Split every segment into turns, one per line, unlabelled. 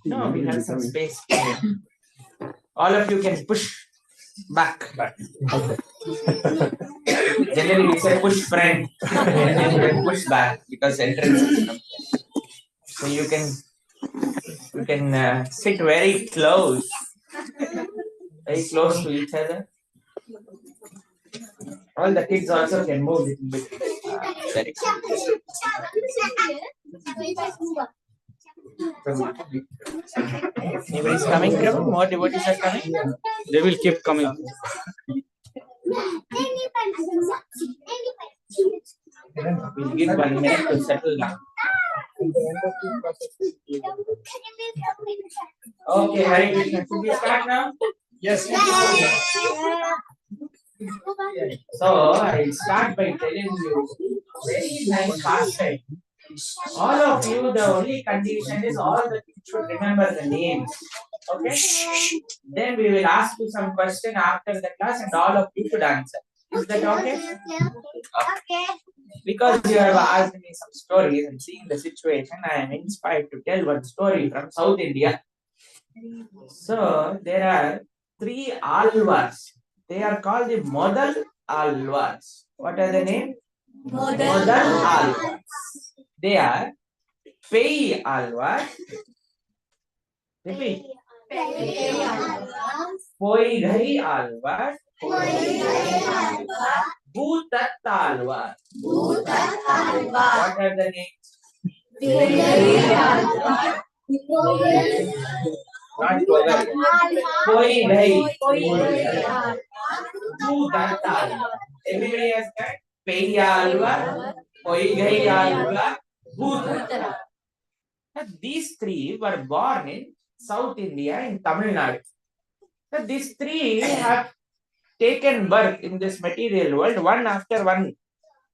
No, we have some space. All of you can push back.
Okay.
Generally, we say push front and then push back because entrance is from here. So you can sit very close to each other. All the kids also can move a little bit. Direction. Anybody's coming from? More devotees are coming?
They will keep coming.
We'll give 1 minute to settle down. Okay, Hare Krishna. Should we start now?
Yes.
So I'll start by telling you very nice pastime. All of you, the only condition is all the kids should remember the names. Okay? Then we will ask you some question after the class and all of you should answer. Is that okay? Okay. Because you have asked me some stories and seeing the situation, I am inspired to tell one story from South India. So there are 3 Alvars. They are called the Modal Alvars. What are the name? Modal Alvars. They are Pei Alvar. Repeat. Poigai Alvar. Bhutat Alvar. What are the names? Not Poigai. Poigai. Bhutat Alvar. Everybody has got Pei Alvar, Poigai Alvar, Bhutat. These 3 were born in South India in Tamil Nadu. So these 3 have taken birth in this material world one after one.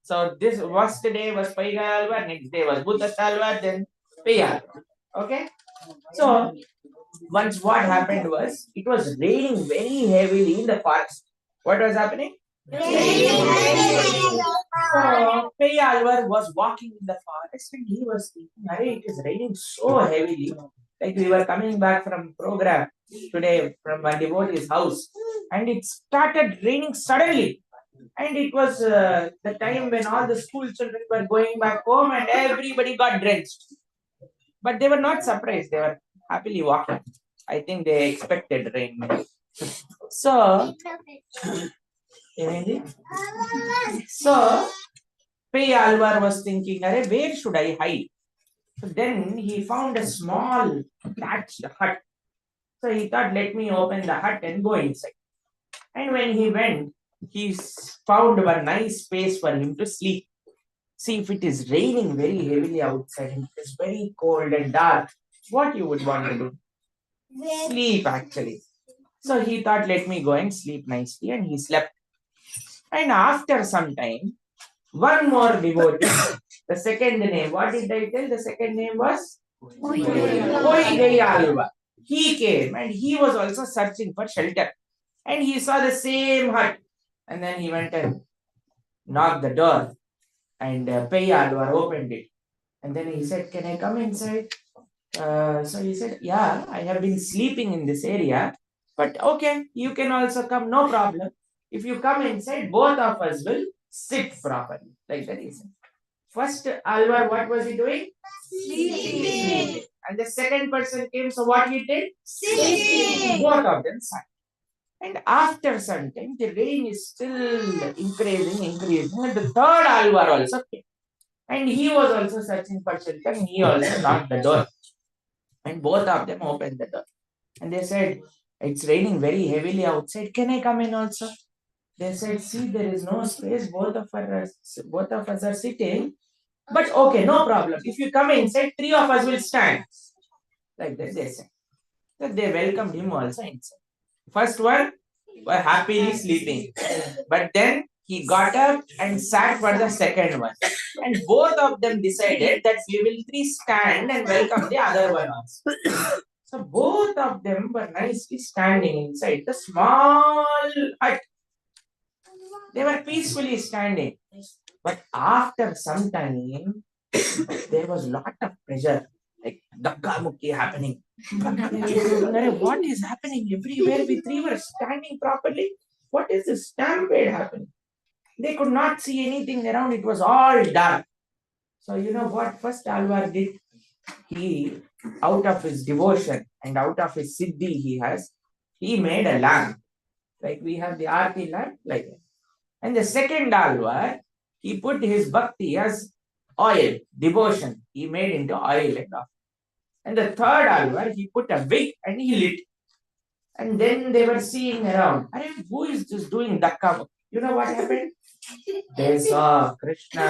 So this first day was Paiga Alvar, next day was Bhutat Alvar, then Paya. Okay? So once what happened was, it was raining very heavily in the forest. What was happening? So Pei Alvar was walking in the forest and he was thinking, it is raining so heavily. Like we were coming back from program today from a devotee's house and it started raining suddenly. And it was the time when all the school children were going back home and everybody got drenched. But they were not surprised. They were happily walking. I think they expected rain. So Pei Alvar was thinking, where should I hide? So then he found a small thatched hut. So he thought, let me open the hut and go inside. And when he went, he found a nice space for him to sleep. See, if it is raining very heavily outside and it is very cold and dark, what you would want to do? Sleep, actually. So he thought, let me go and sleep nicely, and he slept. And after some time, one more devotee, the second name, what did I tell? The second name was Poigai Alva. He came and he was also searching for shelter. And he saw the same hut. And then he went and knocked the door. And Pei Alvar opened it. And then he said, can I come inside? So he said, yeah, I have been sleeping in this area. But okay, you can also come, no problem. If you come inside, both of us will sit properly. Like that is. First Alvar, what was he doing? Sleeping. And the second person came, so what he did? Sleeping. Both of them sat. And after some time, the rain is still increasing. And the third Alvar also came. And he was also searching for shelter and he also knocked the door. And both of them opened the door. And they said, it's raining very heavily outside. Can I come in also? They said, see, there is no space. Both of us are sitting. But okay, no problem. If you come inside, 3 of us will stand. Like that they said. So they welcomed him also inside. First one were happily sleeping. But then he got up and sat for the second one. And both of them decided that we will 3 stand and welcome the other one also. So both of them were nicely standing inside the small hut. They were peacefully standing. But after some time, there was lot of pressure. like Dakka Mukki happening. What is happening everywhere? We three were standing properly. What is this stampede happening? They could not see anything around. It was all dark. So you know what first Alvar did? He, out of his devotion and out of his siddhi he made a lamp. Like we have the arti lamp, like that. And the second Alvar, he put his bhakti as oil, devotion. He made into oil and all. And the third Alvar, he put a wick and he lit. And then they were seeing around. Who is this doing Dakka? You know what happened? They saw Krishna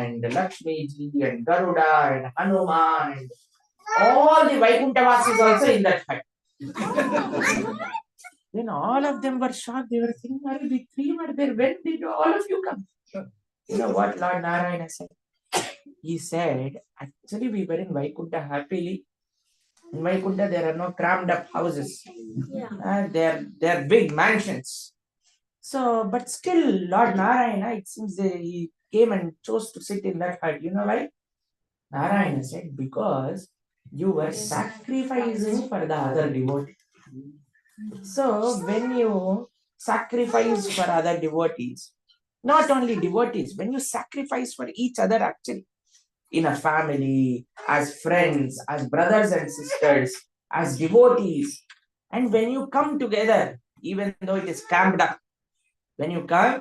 and Lakshmi ji and Garuda and Hanuman and all the Vaikuntavasis also in that hut. Then all of them were shocked. They were thinking, we three were there. When did all of you come? You know what Lord Narayana said? He said, actually, we were in Vaikuntha happily. In Vaikuntha, there are no crammed up houses. Yeah. They're big mansions. So, but still, Lord Narayana, it seems he came and chose to sit in that hut. You know why? Narayana said, because you were sacrificing for the other devotee. So, when you sacrifice for other devotees, not only devotees, when you sacrifice for each other, actually, in a family, as friends, as brothers and sisters, as devotees, and when you come together, even though it is camped up, when you come,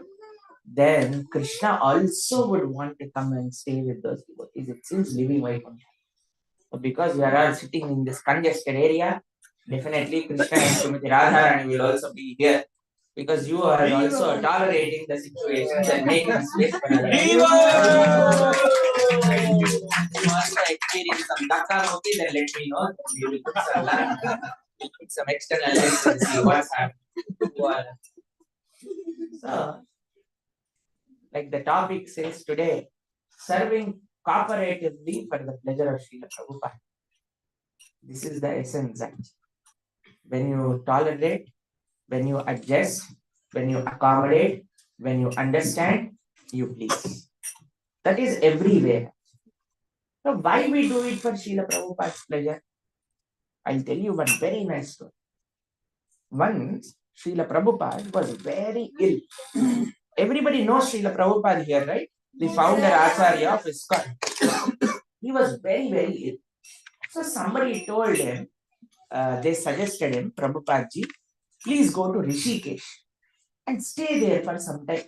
then Krishna also would want to come and stay with those devotees. It seems living Vaikuntha. Because we are all sitting in this congested area, definitely Krishna and Srimati Radharani will also be here. Because you are also tolerating the situation and making space for others. You also experience some Dakka Mukhi, then let me know. We will put some light, we'll put some external lights and see what's happening. So, like the topic says today, serving cooperatively for the pleasure of Srila Prabhupada. This is the essence. When you tolerate, when you adjust, when you accommodate, when you understand, you please. That is everywhere. So why we do it for Srila Prabhupada's pleasure? I'll tell you one very nice story. Once, Srila Prabhupada was very ill. Everybody knows Srila Prabhupada here, right? The founder Acharya of ISKCON. He was very, very ill. So somebody told him, they suggested him, Prabhupada ji, please go to Rishikesh and stay there for some time.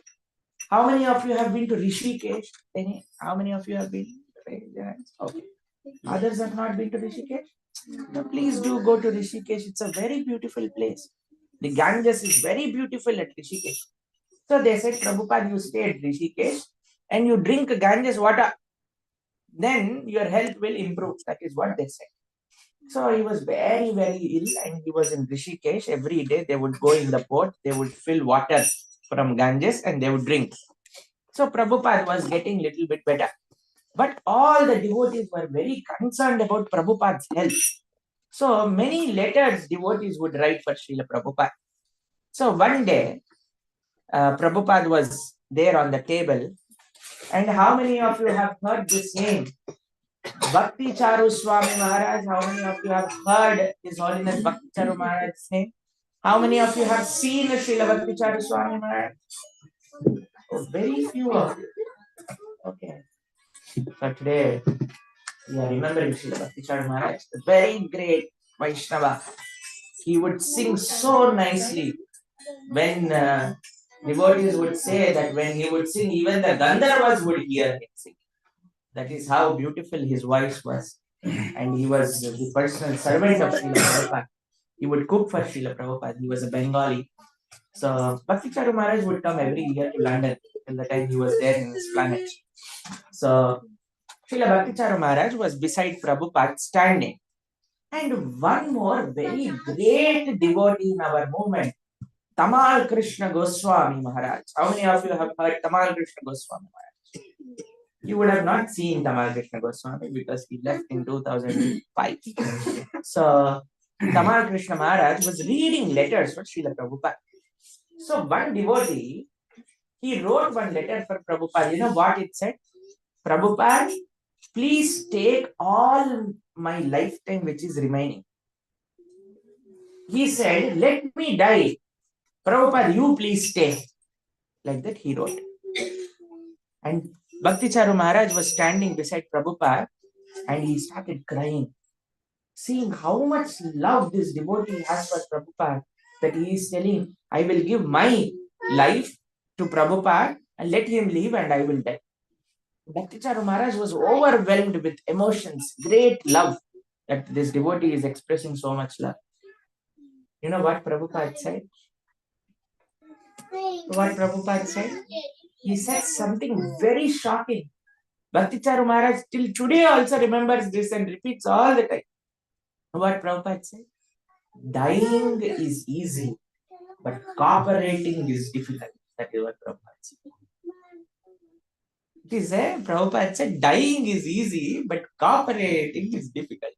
How many of you have been to Rishikesh? How many of you have been? Okay. Others have not been to Rishikesh? No, please do go to Rishikesh. It's a very beautiful place. The Ganges is very beautiful at Rishikesh. So they said, Prabhupada, you stay at Rishikesh and you drink Ganges water. Then your health will improve. That is what they said. So he was very, very ill and he was in Rishikesh. Every day they would go in the port, they would fill water from Ganges and they would drink. So Prabhupada was getting little bit better. But all the devotees were very concerned about Prabhupada's health. So many letters devotees would write for Srila Prabhupada. So one day, Prabhupada was there on the table. And how many of you have heard this name? Bhakti Charu Swami Maharaj. How many of you have heard His Holiness Bhakti Charu Maharaj's name? How many of you have seen Srila Bhakti Charu Swami Maharaj? Oh, very few of you. Okay. So today, we are remembering Srila Bhakti Charu Maharaj, the very great Vaishnava. He would sing so nicely. When devotees would say that when he would sing, even the Gandharvas would hear him sing. That is how beautiful his voice was. And he was the personal servant of Srila Prabhupada. He would cook for Srila Prabhupada. He was a Bengali. So Bhakti Charu Maharaj would come every year to London till the time he was there in his planet. So Srila Bhakti Charu Maharaj was beside Prabhupada standing. And one more very great devotee in our movement, Tamal Krishna Goswami Maharaj. How many of you have heard Tamal Krishna Goswami Maharaj? You would have not seen Tamal Krishna Goswami because he left in 2005. So Tamal Krishna Maharaj was reading letters for Srila Prabhupada. So one devotee, he wrote one letter for Prabhupada. You know what it said? Prabhupada, please take all my lifetime which is remaining. He said, let me die. Prabhupada, you please stay. Like that he wrote. And Bhakti Charu Maharaj was standing beside Prabhupada and he started crying, seeing how much love this devotee has for Prabhupada, that he is telling, I will give my life to Prabhupada and let him live and I will die. Bhakti Charu Maharaj was overwhelmed with emotions, great love, that this devotee is expressing so much love. You know what Prabhupada said? What Prabhupada said? He said something very shocking. Bhakti Charu Maharaj till today also remembers this and repeats all the time. What Prabhupada said? Dying is easy, but cooperating is difficult. That is what Prabhupada said. It is Prabhupada said dying is easy, but cooperating is difficult.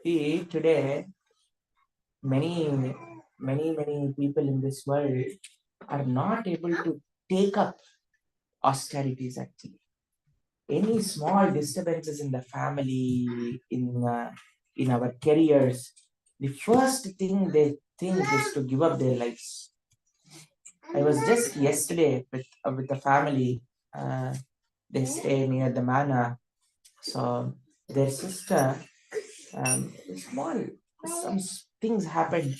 See, today, many people in this world are not able to take up austerities actually. Any small disturbances in the family, in our careers, the first thing they think is to give up their lives. I was just yesterday with the family. They stay near the manor. So their sister, small, some things happened,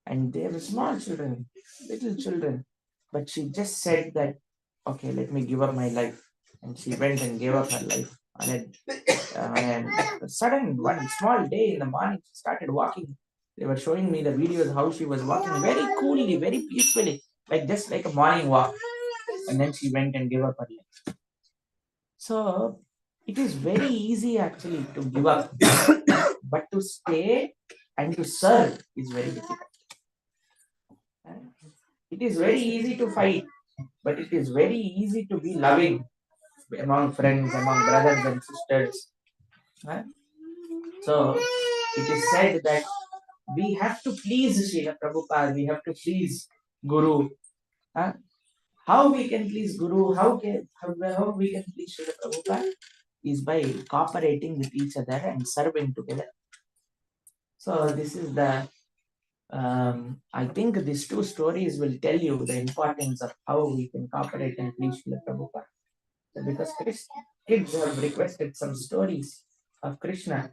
and they were small children, little children. But she just said that, okay, let me give up my life. And she went and gave up her life. And a sudden, one small day in the morning, she started walking. They were showing me the videos how she was walking very coolly, very peacefully, like just like a morning walk. And then she went and gave up her life. So it is very easy actually to give up, but to stay and to serve is very difficult. It is very easy to fight, but it is very easy to be loving among friends, among brothers and sisters. So it is said that we have to please Srila Prabhupada, we have to please Guru. How we can please Guru, how we can please Srila Prabhupada is by cooperating with each other and serving together. So this is the I think these two stories will tell you the importance of how we can cooperate and please Srila Prabhupada. Because kids have requested some stories of Krishna.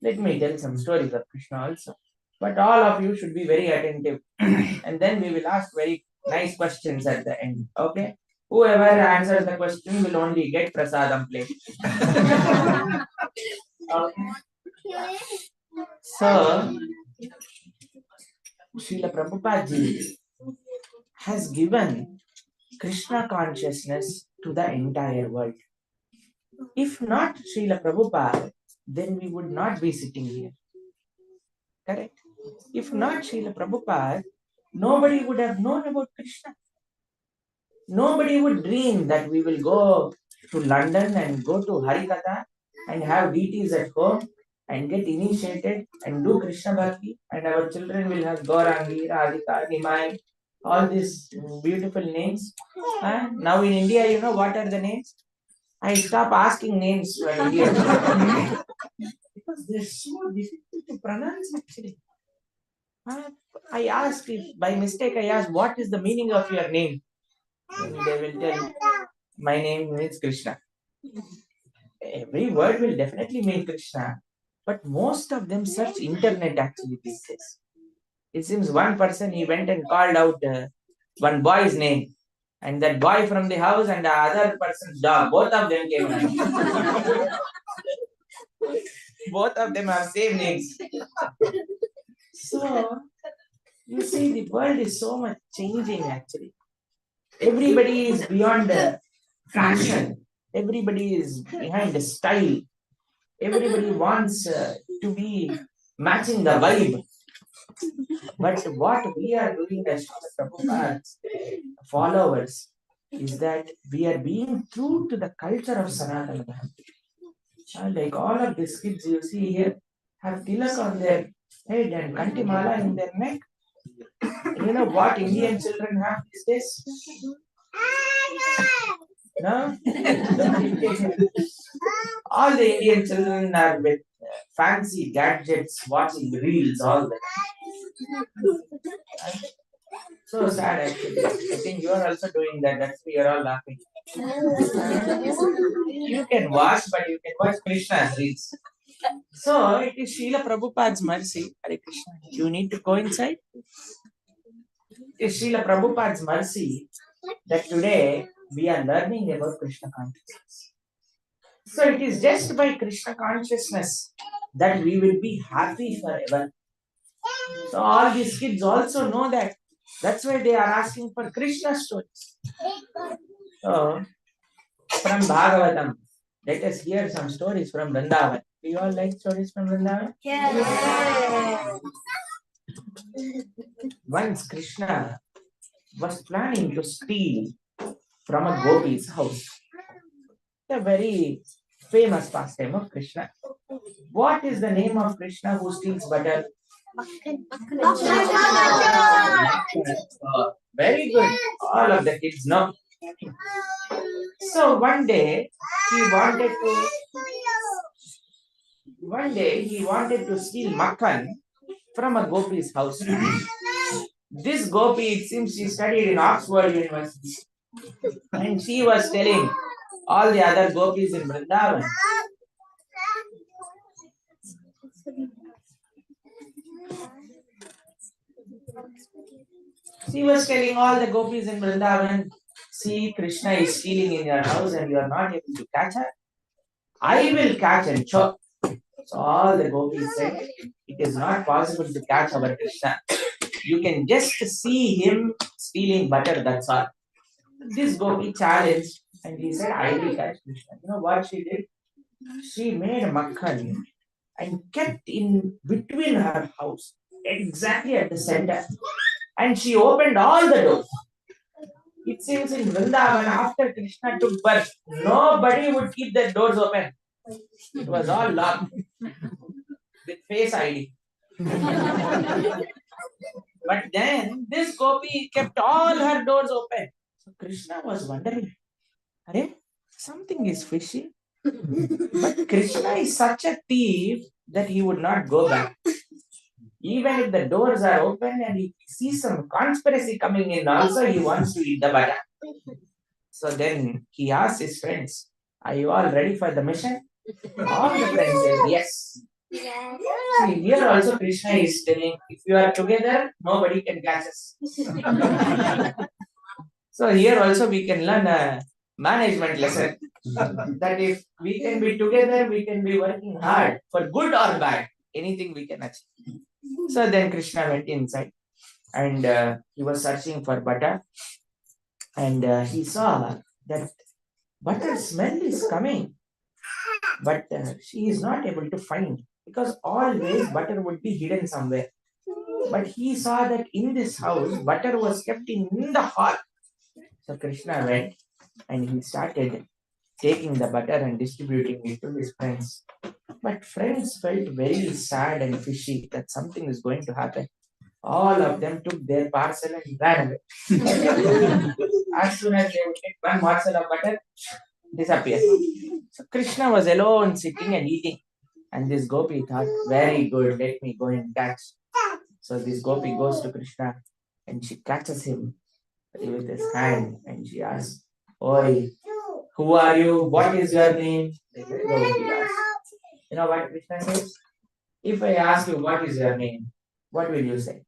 Let me tell some stories of Krishna also. But all of you should be very attentive. And then we will ask very nice questions at the end. Okay? Whoever answers the question will only get prasadam plate. Okay. So, Srila Prabhupada ji has given Krishna consciousness to the entire world. If not Srila Prabhupada, then we would not be sitting here. Correct? If not Srila Prabhupada, nobody would have known about Krishna. Nobody would dream that we will go to London and go to Harikatha and have deities at home and get initiated and do Krishna Bhakti, and our children will have Gaurangi, Radhika, Nimai, all these beautiful names. Now in India, you know what are the names? I stop asking names from India because they're so difficult to pronounce actually. I asked, if by mistake I asked, what is the meaning of your name? And they will tell, my name means Krishna. Every word will definitely mean Krishna, but most of them search internet actually these days. It seems one person, he went and called out one boy's name, and that boy from the house and the other person's dog, both of them came out. Both of them have same names. So you see, the world is so much changing actually. Everybody is beyond the fashion. Everybody is behind the style. Everybody wants to be matching the vibe. But what we are doing as Prabhupada's followers is that we are being true to the culture of Sanatana Dharma. Like all of these kids you see here have tilak on their head and kantimala in their neck. You know what Indian children have these days? No? All the Indian children are with fancy gadgets, watching reels all the time. So sad actually. I think you are also doing that. That's why you're all laughing. You can watch, but you can watch Krishna's reels. So it is Srila Prabhupada's mercy. Hare Krishna. You need to go inside. It is Srila Prabhupada's mercy that today we are learning about Krishna consciousness. So it is just by Krishna consciousness that we will be happy forever. So all these kids also know that. That's why they are asking for Krishna stories. So from Bhagavatam, let us hear some stories from Vrindavan. Do you all like stories from Vrindavan?
Yes.
Once Krishna was planning to steal from a gopi's house. A very famous pastime of Krishna. What is the name of Krishna who steals butter? Very good. All of the kids know. So one day he wanted to steal makhan from a gopi's house. This gopi, it seems she studied in Oxford University. And she was telling all the other gopis in Vrindavan. She was telling all the gopis in Vrindavan, see, Krishna is stealing in your house and you are not able to catch her. I will catch and chop. So all the gopis said, it is not possible to catch our Krishna. You can just see him stealing butter, that's all. This gopi challenged and he said, I will catch Krishna. You know what she did? She made makhan and kept in between her house, exactly at the center. And she opened all the doors. It seems in Vrindavan, after Krishna took birth, nobody would keep the doors open. It was all locked with face ID. But then this gopi kept all her doors open. So Krishna was wondering, Are, something is fishy. But Krishna is such a thief that he would not go back. Even if the doors are open and he sees some conspiracy coming in, also he wants to eat the butter. So then he asked his friends, are you all ready for the mission? All the friends said, yes. See, here also Krishna is telling, if you are together, nobody can catch us. So here also we can learn a management lesson. That if we can be together, we can be working hard for good or bad. Anything we can achieve. So then Krishna went inside and he was searching for butter. And he saw that butter smell is coming. But she is not able to find, because always butter would be hidden somewhere. But he saw that in this house, butter was kept in the hall. So Krishna went and he started taking the butter and distributing it to his friends. But friends felt very sad and fishy that something is going to happen. All of them took their parcel and ran away. As soon as they would get one morsel of butter, disappear. So Krishna was alone sitting and eating. And this gopi thought, very good, let me go and catch. So this gopi goes to Krishna and she catches him with his hand and she asks, Oi, who are you? What is your name? You know what Krishna says? If I ask you what is your name, what will you say?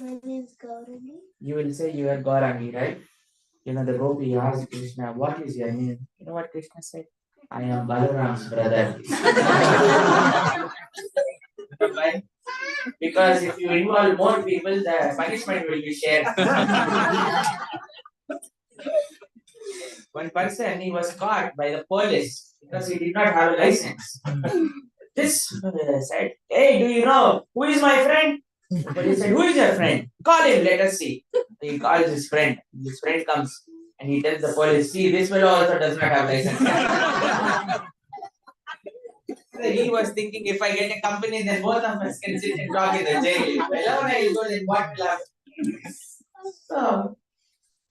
My name is Gaurani.
You will say you are Gaurangi, right? You know, the gopi asked Krishna, what is your name? You know what Krishna said? I am Balaram's brother. Why? Because if you involve more people, the punishment will be shared. One person, he was caught by the police because he did not have a license. This said, hey, do you know who is my friend? The police said, who is your friend? Call him, let us see. He calls his friend. His friend comes and he tells the police, see, this fellow also does not have license. So he was thinking, if I get a company, then both of us can sit and talk in the jail. If alone I will go, then what will happen? So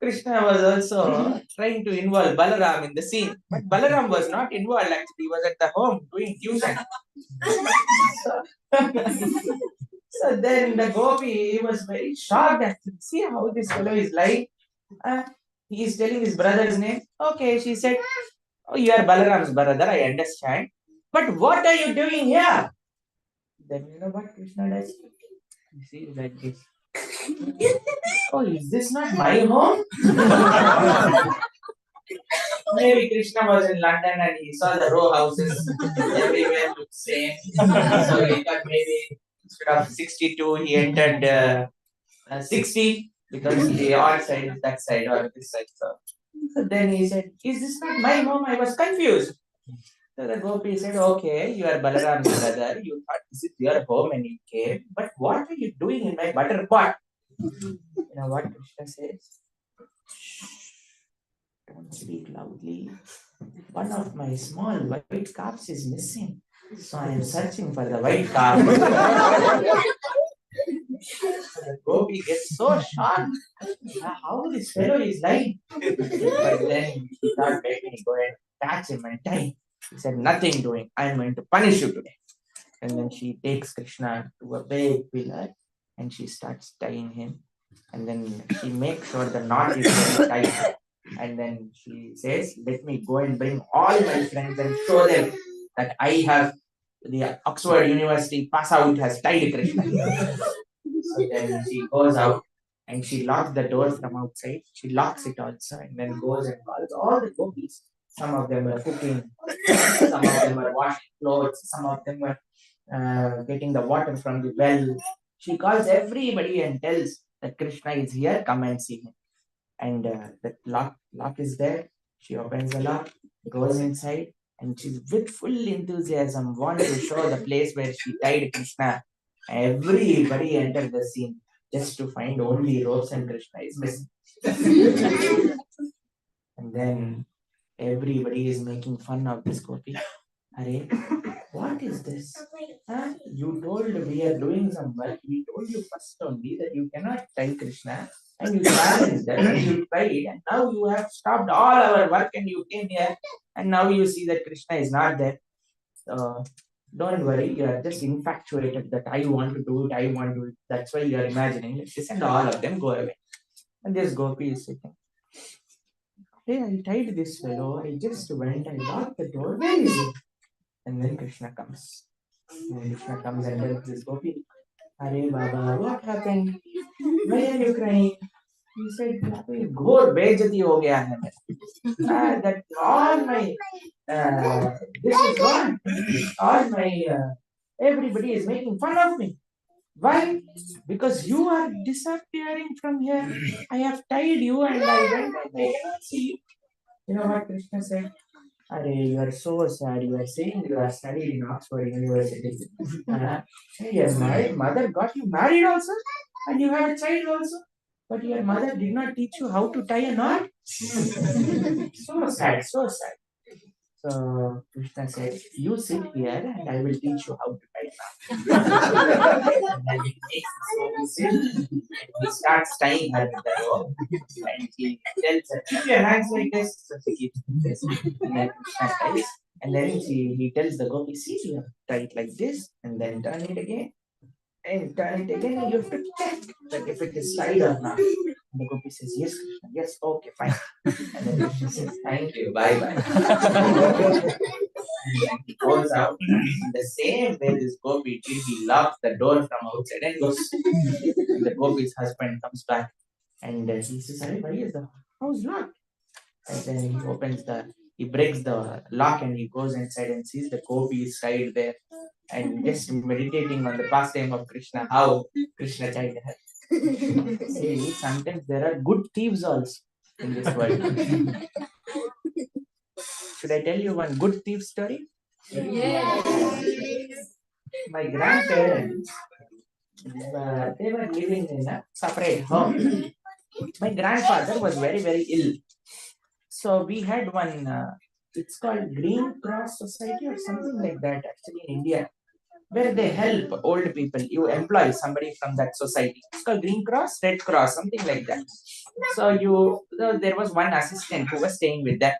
Krishna was also trying to involve Balaram in the scene, but Balaram was not involved actually. He was at the home doing tuition. So then the gopi was very shocked actually. See how this fellow is lying. He is telling his brother's name. Okay, she said, "Oh, you are Balaram's brother. I understand. But what are you doing here?" Then you know what Krishna does? You see like this. Oh, is this not my home? Maybe Krishna was in London and he saw the row houses everywhere look same. So he thought maybe instead of 62, he entered 60 because the odd side is that side or this side. So then he said, "Is this not my home?" I was confused. So the gopi said, "Okay, you are Balaram's brother. You thought this is your home and you came. But what are you doing in my butter pot?" You know what Krishna says? Don't speak loudly. One of my small white calves is missing. So I am searching for the white calf. The gopi gets so shocked. How this fellow is lying. But then he thought, let me go and catch him and tie him. He said, "Nothing doing. I am going to punish you today." And then she takes Krishna to a big pillar and she starts tying him. And then she makes sure the knot is very tight. And then she says, "Let me go and bring all my friends and show them that I have the Oxford University pass out has tied Krishna." So then she goes out and she locks the door from outside. She locks it also and then goes and calls all the gopis. Some of them were cooking, some of them were washing clothes, some of them were getting the water from the well. She calls everybody and tells that Krishna is here, come and see him. And the lock is there. She opens the lock, goes inside, and she's with full enthusiasm, wants to show the place where she tied Krishna. Everybody entered the scene just to find only ropes and Krishna is missing. And then everybody is making fun of this gopi. Arey, what is this? Huh? You told we are doing some work. We told you first only that you cannot tie Krishna, and you challenged them and you tried, and now you have stopped all our work and you came here, and now you see that Krishna is not there. So don't worry, you are just infatuated that I want to do it, I want to do it. That's why you are imagining this, and all of them go away. And this gopi is sitting. Hey, I tied this fellow. I just went, I locked the door. Where is it? And then Krishna comes. And Krishna comes and tells this gopi, "Arey Baba, what happened? Why are you crying?" He said, "घोर बेइज्जती हो गया है मेरा. That all my this is gone. All my everybody is making fun of me. Why? Because you are disappearing from here. I have tied you and I went and I cannot see you." You know what Krishna said? "Arey, you are so sad. You are saying you are studied in Oxford University. Your mother got you married also, and you have a child also. But your mother did not teach you how to tie a knot." So sad, so sad. So Krishna said, "You sit here and I will teach you how to tie a knot." And then he takes his gopi sit, and he starts tying her with the rope. And he tells her, "Keep your hands like this." So she keeps this. And then Krishna ties. And then he tells the gopi, "See, you have to tie it like this, and then turn it again. And turn it again, and you have to check that if it is slide or not." And the gopi says, "Yes, Krishna, yes, okay, fine." And then Krishna says, "Thank you, bye bye." And then he goes out. In the same way this gopi did, he locks the door from outside and goes. And the gopi's husband comes back and he says, "Hey, why is the house locked?" And then he breaks the lock and he goes inside and sees the gopi is tied there and just meditating on the pastime of Krishna, how Krishna tied her. See, sometimes there are good thieves also in this world. Should I tell you one good thief story? My grandparents, they were living in a separate home. My grandfather was very, very ill. So we had one, it's called Green Cross Society or something like that actually in India. where they help old people. You employ somebody from that society. It's called Green Cross, Red Cross, something like that. So there was one assistant who was staying with them.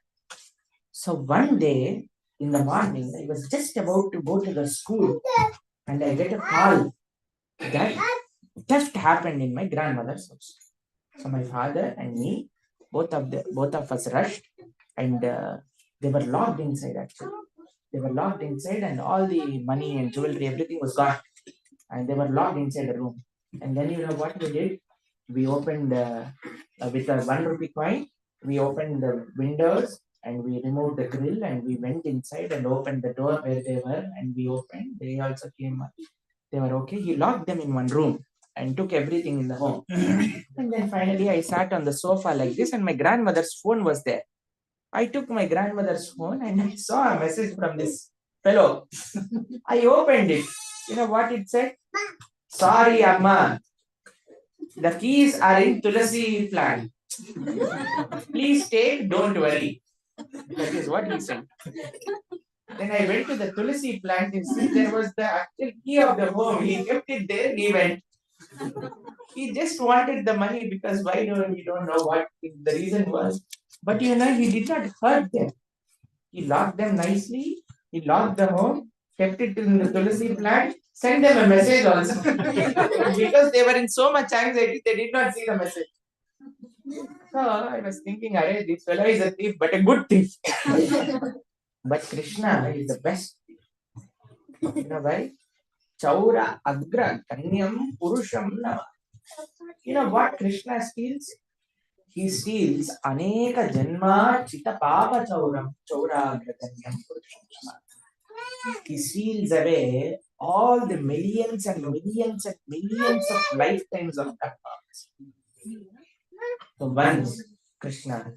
So one day in the morning, I was just about to go to the school, and I get a call that theft happened in my grandmother's house. So my father and me, both of us rushed, and they were locked inside. Actually, they were locked inside, and all the money and jewelry, everything was gone, and they were locked inside the room. And then you know what we did? We opened with a 1 rupee coin. We opened the windows and we removed the grill, and we went inside and opened the door where they were, and we opened. They also came. They were okay. He locked them in one room and took everything in the home. And then finally, I sat on the sofa like this, and my grandmother's phone was there. I took my grandmother's phone and I saw a message from this fellow. I opened it. You know what it said? Sorry, Amma. The keys are in Tulasi plant. Please take, don't worry. That is what he said. Then I went to the Tulasi plant and see there was the actual key of the home. He kept it there and he went. He just wanted the money because why don't we don't know what the reason was. But you know, he did not hurt them. He locked them nicely. He locked the home, kept it in the Tulasi plant, sent them a message also. Because they were in so much anxiety, they did not see the message. So I was thinking, Arey, this fellow is a thief, but a good thief. But Krishna is the best. You know why? Chaura Agra Kanyam Purusham Nama. You know what Krishna steals? He steals Aneka Janma Chita Papa Chauram Chaura Agra Kanyam Purusham Nama. He steals away all the millions and millions and millions of lifetimes of karmas. So once Krishna,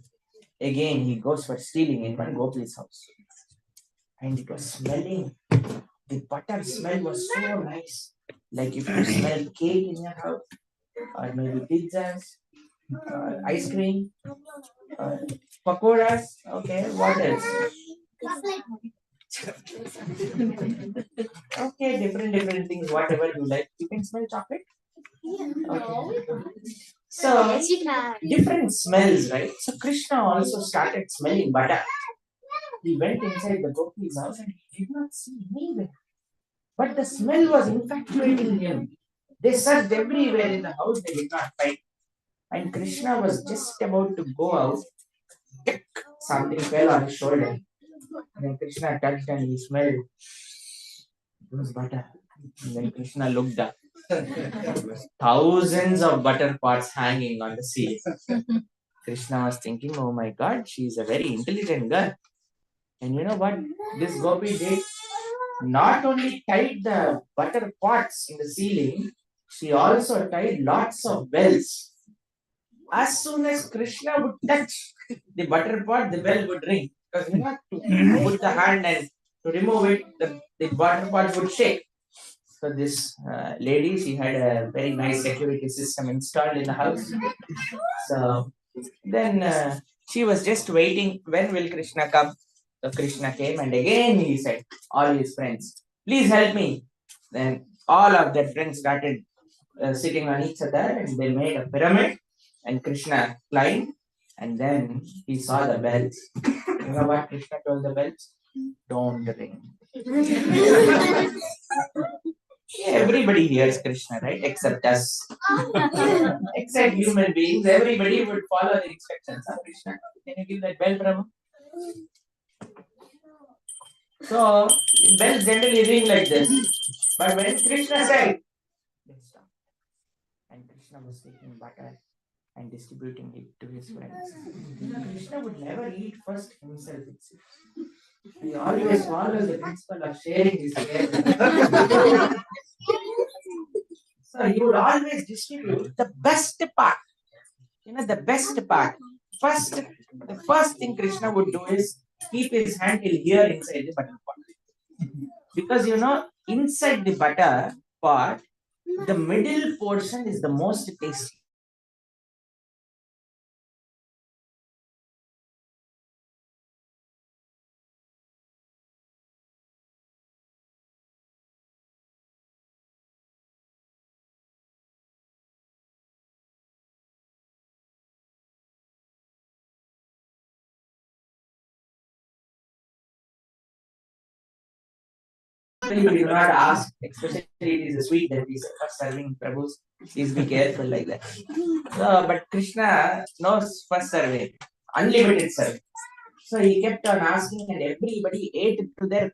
again he goes for stealing in one Gopi's house. And it was smelling. The butter smell was so nice. Like if you smell cake in your house, or maybe pizzas, ice cream, pakoras. Okay, what else? Okay, different things, whatever you like. You can smell chocolate. Okay. So different smells, right? So Krishna also started smelling butter. He went inside the Gopi's house and he did not see anywhere. But the smell was infatuating him. They searched everywhere in the house, they did not find. And Krishna was just about to go out. Something fell on his shoulder. And then Krishna touched and he smelled. It was butter. And then Krishna looked up. Thousands of butter pots hanging on the ceiling. Krishna was thinking, oh my God, she's a very intelligent girl. And you know what this Gopi did? Not only tied the butter pots in the ceiling, she also tied lots of bells. As soon as Krishna would touch the butter pot, the bell would ring. Because you have to put the hand and to remove it, the butter pot would shake. So this lady, she had a very nice security system installed in the house. So then she was just waiting, when will Krishna come? So Krishna came and again he said, all his friends, please help me. Then all of their friends started sitting on each other and they made a pyramid and Krishna climbed and then he saw the bells. You know what Krishna told the bells? Don't ring. Everybody hears Krishna, right? Except us. Except human beings, everybody would follow the instructions of Krishna. Can you give that bell, Prabhu? So, bells generally ring like this. But when Krishna said, let's stop. And Krishna was taking butter and distributing it to his friends. Krishna would never eat first himself. He always follows the principle of sharing his care. So he would always distribute the best part. You know, the best part. The first thing Krishna would do is keep his hand till here inside the butter pot. Because you know, inside the butter pot, the middle portion is the most tasty. we do not ask, especially it is a sweet that we say first serving Prabhus. Please be careful like that. So, but Krishna knows first serving, unlimited serving. So he kept on asking, and everybody ate to their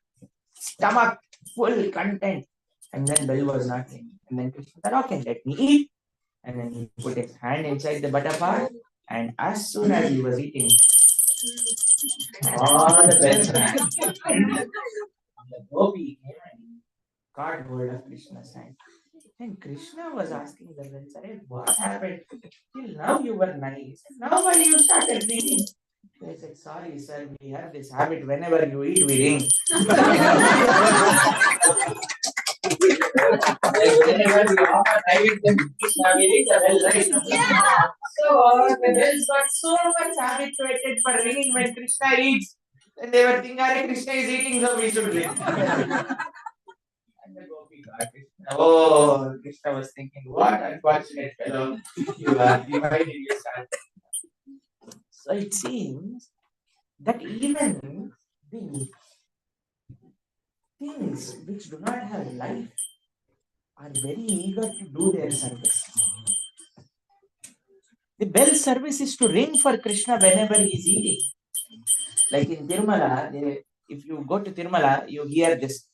stomach full content. And then bell was not ringing. And then Krishna said, okay, let me eat. And then he put his hand inside the butter pot. And as soon as he was eating, all the bells rang. The gopi came and caught hold of Krishna's hand. And Krishna was asking the bells, "Arey, what happened? Till now you were nice. Now why you started ringing?" They said, sorry, sir, we have this habit. Whenever you eat, we ring. Whenever we offer private, then Krishna, we ring the bell, right? So the bells got so much habituated for ringing when Krishna eats. And they were thinking, "Arey, Krishna is eating, so we should ring." And the gopi got Krishna. Oh, Krishna was thinking, what unfortunate fellow you are. Why did you start? So it seems that even the things which do not have life are very eager to do their service. The bell service is to ring for Krishna whenever he is eating. Like in Tirumala, if you go to Tirumala, you hear this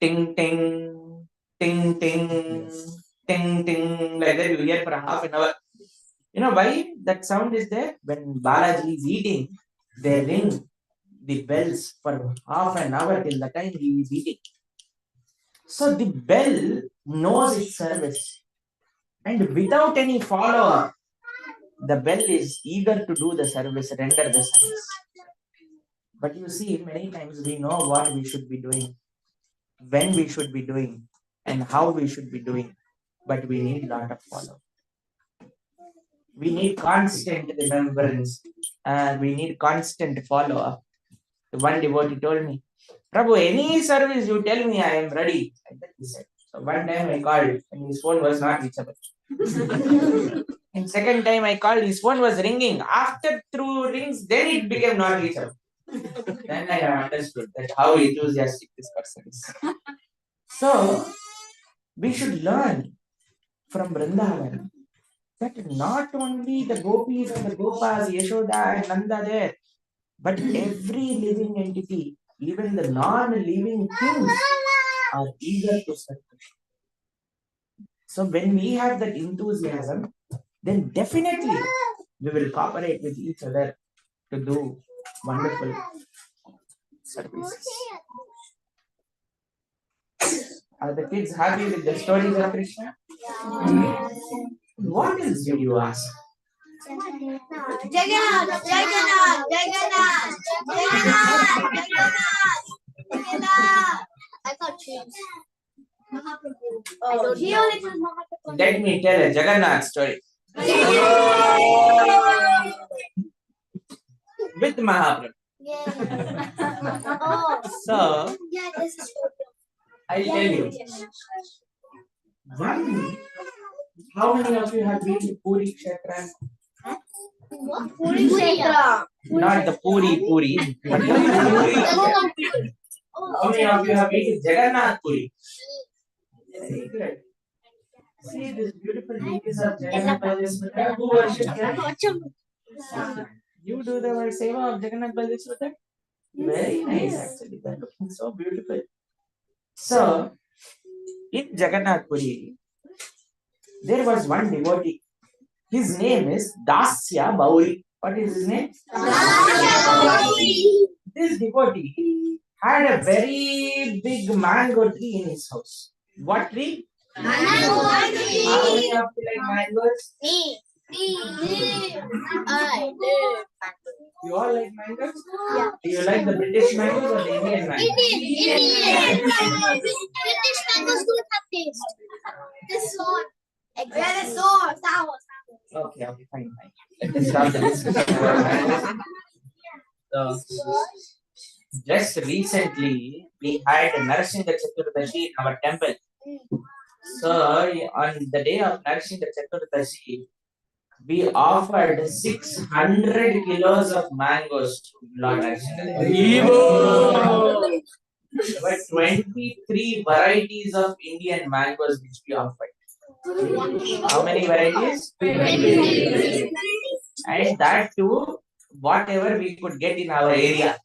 ting ting, ting ting, ting ting, like that you hear for half an hour. You know why that sound is there? When Balaji is eating, they ring the bells for half an hour till the time he is eating. So the bell knows its service, and without any follower, the bell is eager to do the service, render the service. But you see, many times we know what we should be doing, when we should be doing, and how we should be doing, but we need a lot of follow. We need constant remembrance, and we need constant follow up. One devotee told me, Prabhu, any service you tell me, I am ready. Like that he said. So one time I called and his phone was not reachable. And second time I called, his phone was ringing. After through rings, then it became not reachable. Then I have understood that how enthusiastic this person is. So we should learn from Vrindavan that not only the gopis and the gopas, Yashoda and Nanda there, but every living entity, even the non-living things, are eager to serve. So when we have that enthusiasm, then definitely we will cooperate with each other to do wonderful services. Are the kids happy with the stories of Krishna? What else did you ask?
Jagannath, Jagannath, Jagannath, Jagannath, Jagannath. I thought trees. Oh, he only chose Mahaprabhu.
Let me tell a Jagannath story with Mahaprabhu.
Oh,
So
yeah, this is
I'll tell you. One, how many of you have been to Puri Kshetra?
what? Puri Kshetra.
Not the Puri, but Puri. How many of you have been to Jagannath Puri? Very good. See this beautiful images of Jagannath Baladev. Who worships them? You do the seva of Jagannath Baladev? Very nice, actually. They're looking so beautiful. So, in Jagannath Puri, there was one devotee. His name is Dasya Bauri. What is his name? This devotee had a very big mango tree in his house. What tree? How many of you like mangoes?
Me. I do.
You all like mangoes?
Yeah.
Do you like the British mangoes or the Indian mangoes?
Indian. British mangoes don't have taste. This one. Exactly. Sour.
Okay, fine. Let us start the discussion about mangoes. So, just recently, we had Narasingha Chaturdashi in our temple. So, on the day of Narasingha Chaturdashi, we offered 600 kilos of mangoes to Lord Narasingha. There were 23 varieties of Indian mangoes which we offered. How many varieties? 23. And that too, whatever we could get in our area.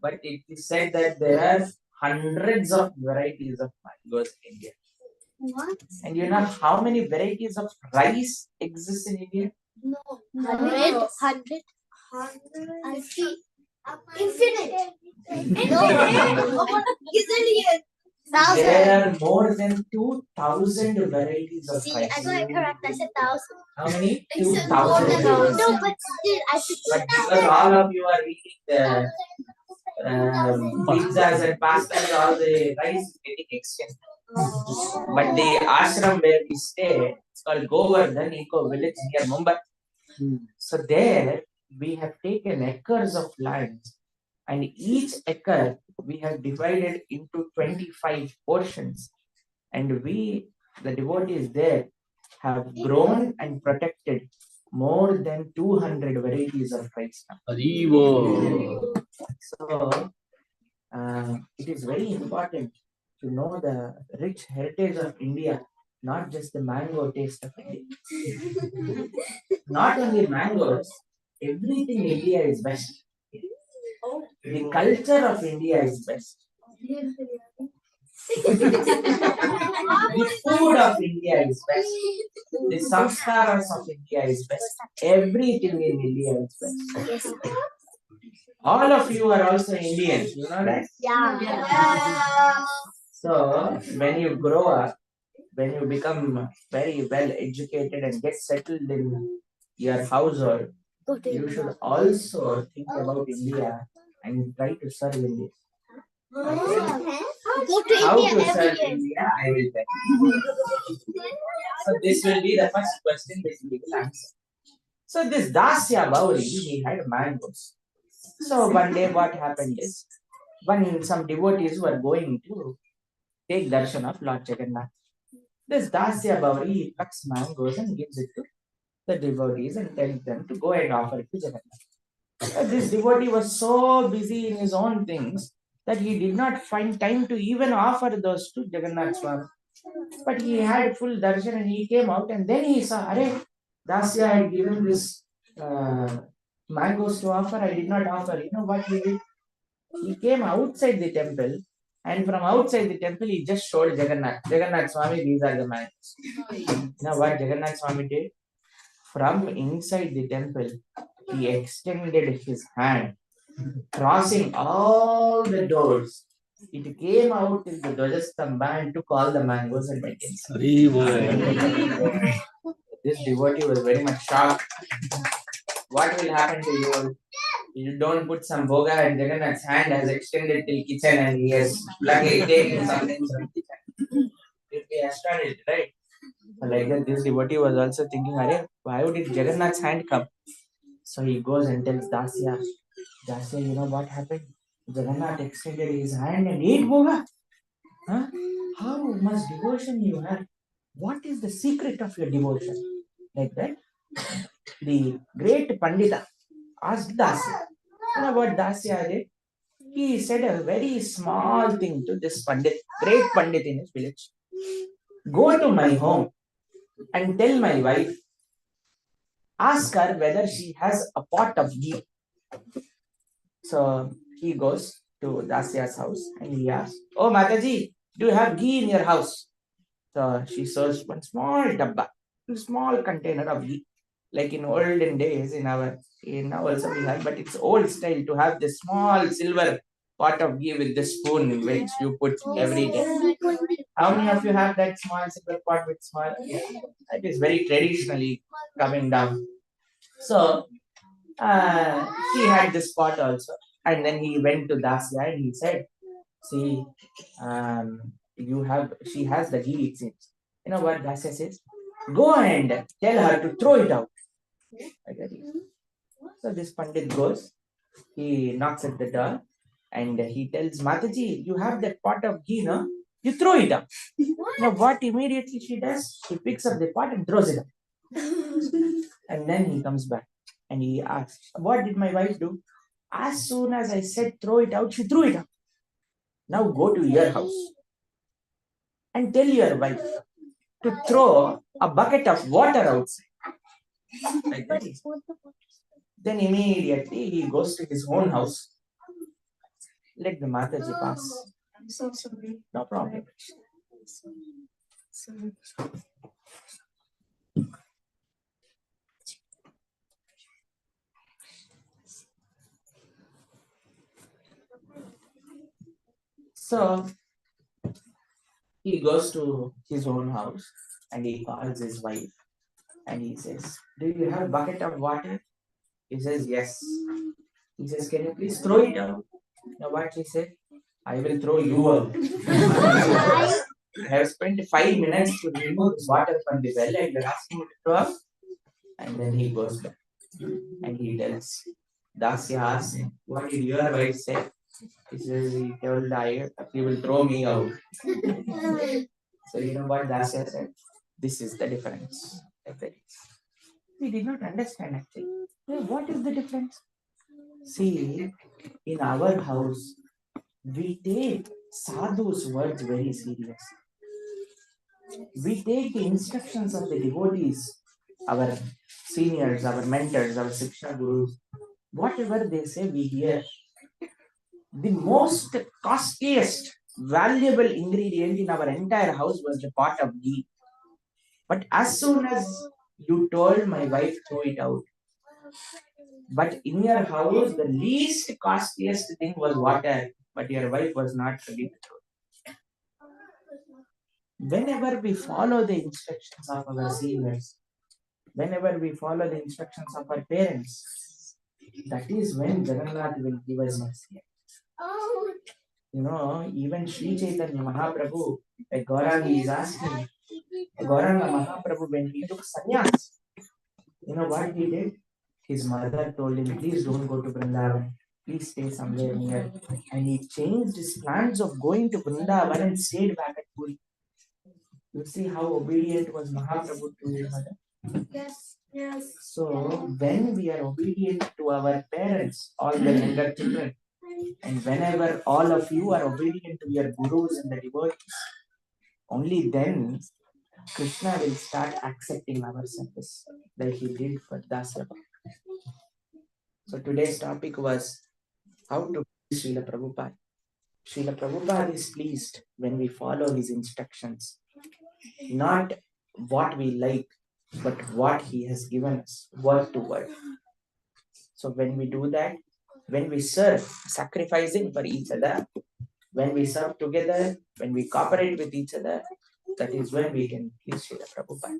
But it is said that there are hundreds of varieties of mangoes in India.
What?
And you know how many varieties of rice exist in India?
No. 100. 100. Infinite. No. Gazillion.
There
1,000.
are more than 2,000 varieties of
See,
rice.
I got it correct. I said 1,000.
How many?
You said more than
2,000.
No, but still, I said
But because all of you are eating the pizzas and pastas, all the rice is getting extinct. But the ashram where we stay, it's called Govardhan Eco Village near Mumbai. So there we have taken acres of land, and each acre we have divided into 25 portions, and we, the devotees there, have grown and protected more than 200 varieties of rice now. So it is very important to know the rich heritage of India, not just the mango taste of India. Not only mangoes, everything India is best. The culture of India is best. The food of India is best. The samskaras of India is best. Everything in India is best. All of you are also Indians, you know that?
Yeah.
So when you grow up, when you become very well educated and get settled in your household, you should also think about India and try to serve India.
Go to
How
India
to serve
every year.
India, I will tell you. So this will be the first question which we will answer. So this Dasya Bauri, he had mangoes. So one day what happened is, when some devotees were going to take darshan of Lord Jagannath, this Dasya Bauri plucks mangoes and gives it to the devotees and tells them to go and offer it to Jagannath. This devotee was so busy in his own things that he did not find time to even offer those to Jagannath Swami. But he had full darshan and he came out and then he saw, Are, Dasya had given this mangoes to offer. I did not offer. You know what he did? He came outside the temple, and from outside the temple, he just showed Jagannath. Jagannath Swami, these are the mangoes. You know what Jagannath Swami did? From inside the temple, he extended his hand, crossing all the doors. It came out in the Dwajastamba and took all the mangoes and went inside. This devotee was very much shocked. What will happen to you? You don't put some boga and Jagannath's hand has extended till kitchen and he has luckily taken something from kitchen. You'll be astonished, right? So like that, this devotee was also thinking, Are, why would Jagannath's hand come? So he goes and tells Dasya, Dasya, you know what happened? Jagannath extended his hand and ate boga. Huh? How much devotion you have? What is the secret of your devotion? Like that, the great Pandita asked Dasya. You know what Dasya did? He said a very small thing to this Pandit, great Pandit in his village. Go to my home and tell my wife, ask her whether she has a pot of ghee. So he goes to Dasya's house and he asks, Oh Mataji, do you have ghee in your house? So she shows one small dabba, a small container of ghee. Like in olden days, in now also we have, but it's old style to have this small silver pot of ghee with the spoon which you put every day. How many of you have that small silver pot with small? Yeah, that is very traditionally coming down. So he had this pot also, and then he went to Dasya and he said, "See, she has the ghee. It seems. You know what Dasya says? Go and tell her to throw it out." Like that. So this Pandit goes, he knocks at the door and he tells Mataji, you have that pot of ghee, no? You throw it up. Now what immediately she does? She picks up the pot and throws it up. And then he comes back and he asks, what did my wife do? As soon as I said throw it out, she threw it up. Now go to your house and tell your wife to throw a bucket of water outside. Like that. Then immediately he goes to his own house. Let the Mataji pass.
So sorry.
No problem. So he goes to his own house and he calls his wife and he says, "Do you have a bucket of water?" He says, "Yes." He says, "Can you please throw it out?" Now what he said? "I will throw you out." I have spent 5 minutes to remove this water from the well and you're asking me to throw out? And then he goes back and he tells. Dasya asks him, "What did your wife say?" He says, "He told he will throw me out." So you know what Dasya said? This is the difference. We did not understand actually. What is the difference? See, in our house, we take sadhu's words very serious. We take the instructions of the devotees, our seniors, our mentors, our Shiksha gurus, whatever they say, we hear. The most costliest, valuable ingredient in our entire house was the pot of ghee. But as soon as you told my wife throw it out, but in your house, the least costliest thing was water, but your wife was not ready to throw it. Whenever we follow the instructions of our seniors, whenever we follow the instructions of our parents, that is when Jagannath will give us mercy. You know, even Sri Chaitanya Mahaprabhu, like Gauranga is asking, Gauranga Mahaprabhu, when he took sannyas, you know what he did? His mother told him, "Please don't go to Vrindavan. Please stay somewhere near." And he changed his plans of going to Vrindavan and stayed back at Puri. You see how obedient was Mahaprabhu to his mother?
Yes. Yes.
So when we are obedient to our parents, all the younger children, and whenever all of you are obedient to your gurus and the devotees, only then Krishna will start accepting our service like he did for Dasya. So today's topic was how to please Srila Prabhupada. Srila Prabhupada is pleased when we follow his instructions, not what we like, but what he has given us, word to word. So when we do that, when we serve, sacrificing for each other, when we serve together, when we cooperate with each other, that is when we can please Srila Prabhupada.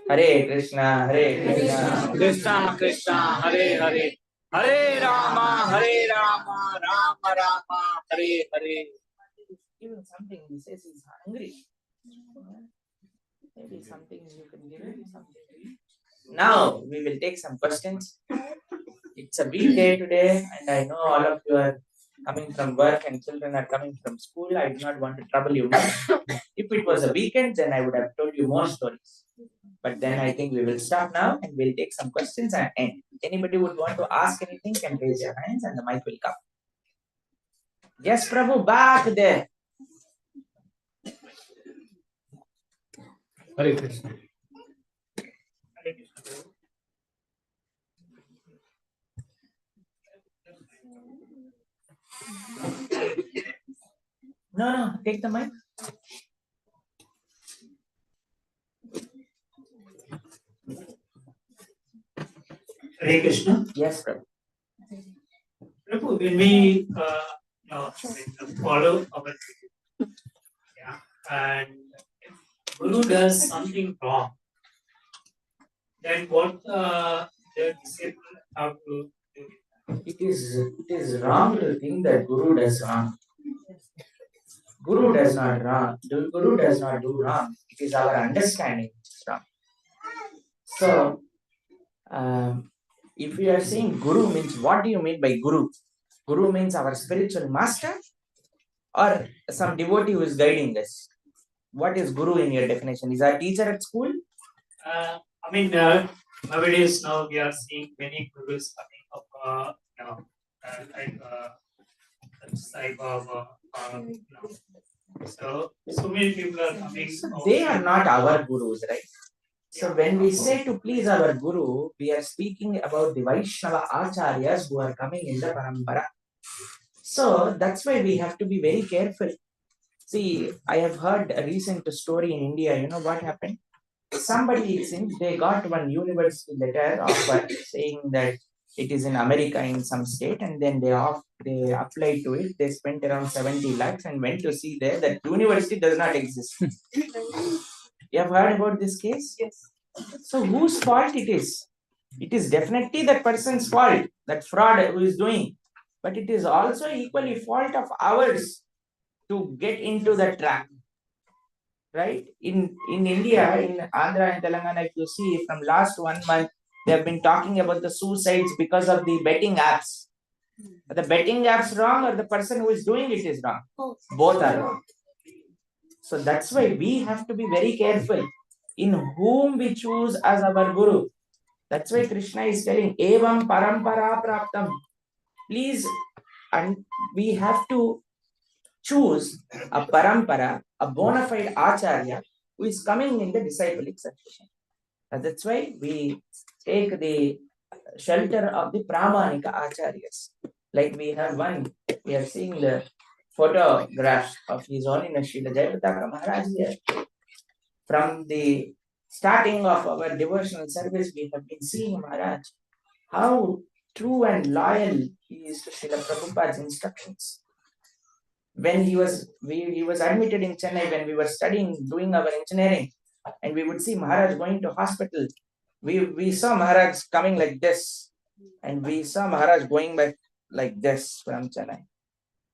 Hare Krishna, Hare Krishna.
Krishna Krishna, Hare Hare, Hare Rama, Rama Rama, Hare Hare.
Even something he says he's hungry. Maybe something you can give him something. Now we will take some questions. It's a weekday today, and I know all of you are coming from work and children are coming from school. I do not want to trouble you much. If it was a weekend, then I would have told you more stories. But then I think we will stop now and we'll take some questions and end. Anybody would want to ask anything can raise your hands and the mic will come. Yes, Prabhu, back there.
Hare Krishna.
No, take the mic.
Hare Krishna.
Yes, Prabhu.
Prabhu, when we follow our Guru, yeah, and Guru does something wrong, then what the disciple have to do?
It is wrong to think that Guru does wrong. Guru does not wrong. Guru does not do wrong. It is our understanding which is wrong. So, if we are saying Guru means, what do you mean by Guru? Guru means our spiritual master or some devotee who is guiding us. What is Guru in your definition? Is our teacher at school?
Nowadays now we are seeing many gurus coming up, like Sai Baba So many people are coming.
So they are not our gurus, right? So when we say to please our guru, we are speaking about the Vaishnava acharyas who are coming in the parampara. So that's why we have to be very careful. See, I have heard a recent story in India. You know what happened? Somebody, it seems, they got one university letter offer saying that it is in America in some state, and then they applied to it. They spent around 70 lakhs and went to see there that university does not exist. You have heard about this case?
Yes.
So whose fault it is? It is definitely that person's fault, that fraud who is doing, but it is also equally fault of ours to get into the trap. Right? In India, in Andhra and Telangana, if you see from last 1 month, they have been talking about the suicides because of the betting apps. Are the betting apps wrong or the person who is doing it is wrong? Both are wrong. So that's why we have to be very careful in whom we choose as our guru. That's why Krishna is telling, Evam parampara praptam. Please, and we have to choose a parampara, a bona fide acharya who is coming in the disciplic succession. And that's why we take the shelter of the Pramanika acharyas. Like we have one, we are seeing the photograph of His Holiness Srila Jayapataka Maharaj here. From the starting of our devotional service, we have been seeing Maharaj, how true and loyal he is to Srila Prabhupada's instructions. When he was admitted in Chennai, when we were studying, doing our engineering, and we would see Maharaj going to hospital, we saw Maharaj coming like this, and we saw Maharaj going back like this from Chennai.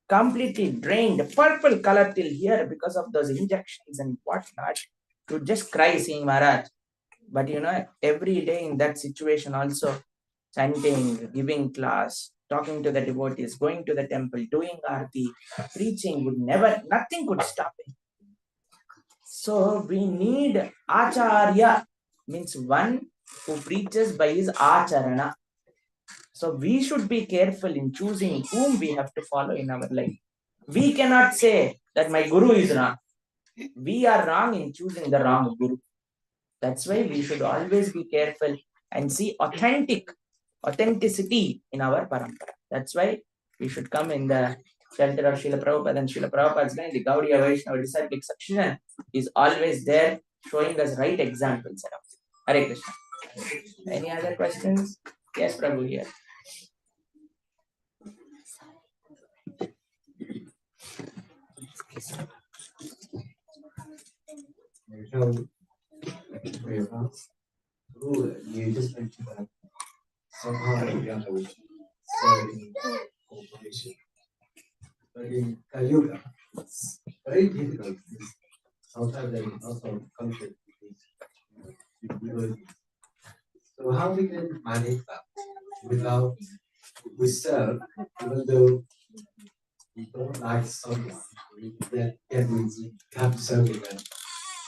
Completely drained, purple color till here because of those injections and whatnot. To just cry seeing Maharaj. But every day in that situation also, chanting, giving class, talking to the devotees, going to the temple, doing arti, preaching nothing could stop him. So we need acharya, means one who preaches by his acharana. So we should be careful in choosing whom we have to follow in our life. We cannot say that my guru is wrong. We are wrong in choosing the wrong guru. That's why we should always be careful and see authenticity in our parampara. That's why we should come in the shelter of Srila Prabhupada, and Srila Prabhupada's line, the Gaudiya Vaishnava disciplic succession is always there, showing us right examples around. Hare Krishna. Any other questions? Yes, Prabhu, here.
You just mentioned that somehow we are serving cooperation. But in Kayuga, it's very difficult because sometimes there is also conflict between. So how we can manage that without we serve, even though we don't like someone, that can we have to serve them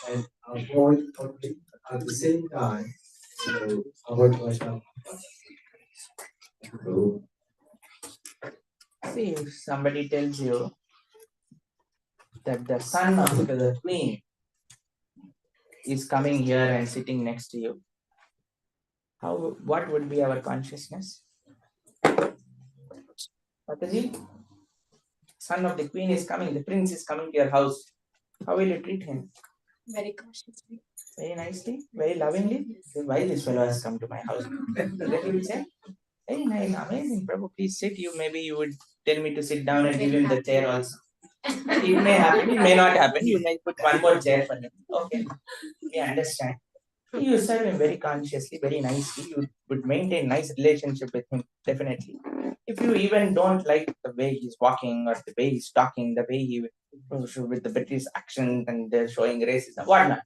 and avoid conflict at the same time. So avoid myself.
See, if somebody tells you that the son of the queen is coming here and sitting next to you, what would be our consciousness? Mataji, son of the queen is coming, the prince is coming to your house. How will you treat him?
Very cautiously.
Very nicely, very lovingly. Why this fellow has come to my house? Then you will say, hey, nice, amazing, Prabhu, please sit. Maybe you would tell me to sit down and give him the chair also. It may happen, it may not happen. You may put one more chair for him. Okay, we understand. You serve him very consciously, very nicely. You would maintain nice relationship with him, definitely. If you even don't like the way he's walking or the way he's talking, the way he with the British accent and they're showing racism, whatnot.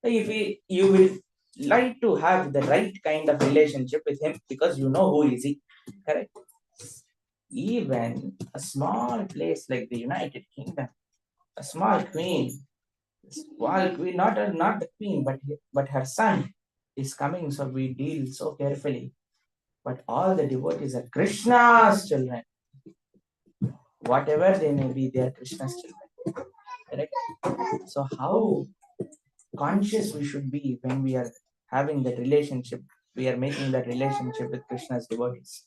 If you will like to have the right kind of relationship with him because you know who is he, correct? Even a small place like the United Kingdom, a small queen, not the queen, but her son is coming, so we deal so carefully. But all the devotees are Krishna's children. whatever they may be, they are Krishna's children. Correct? So how conscious we should be when we are having that relationship, we are making that relationship with Krishna's devotees.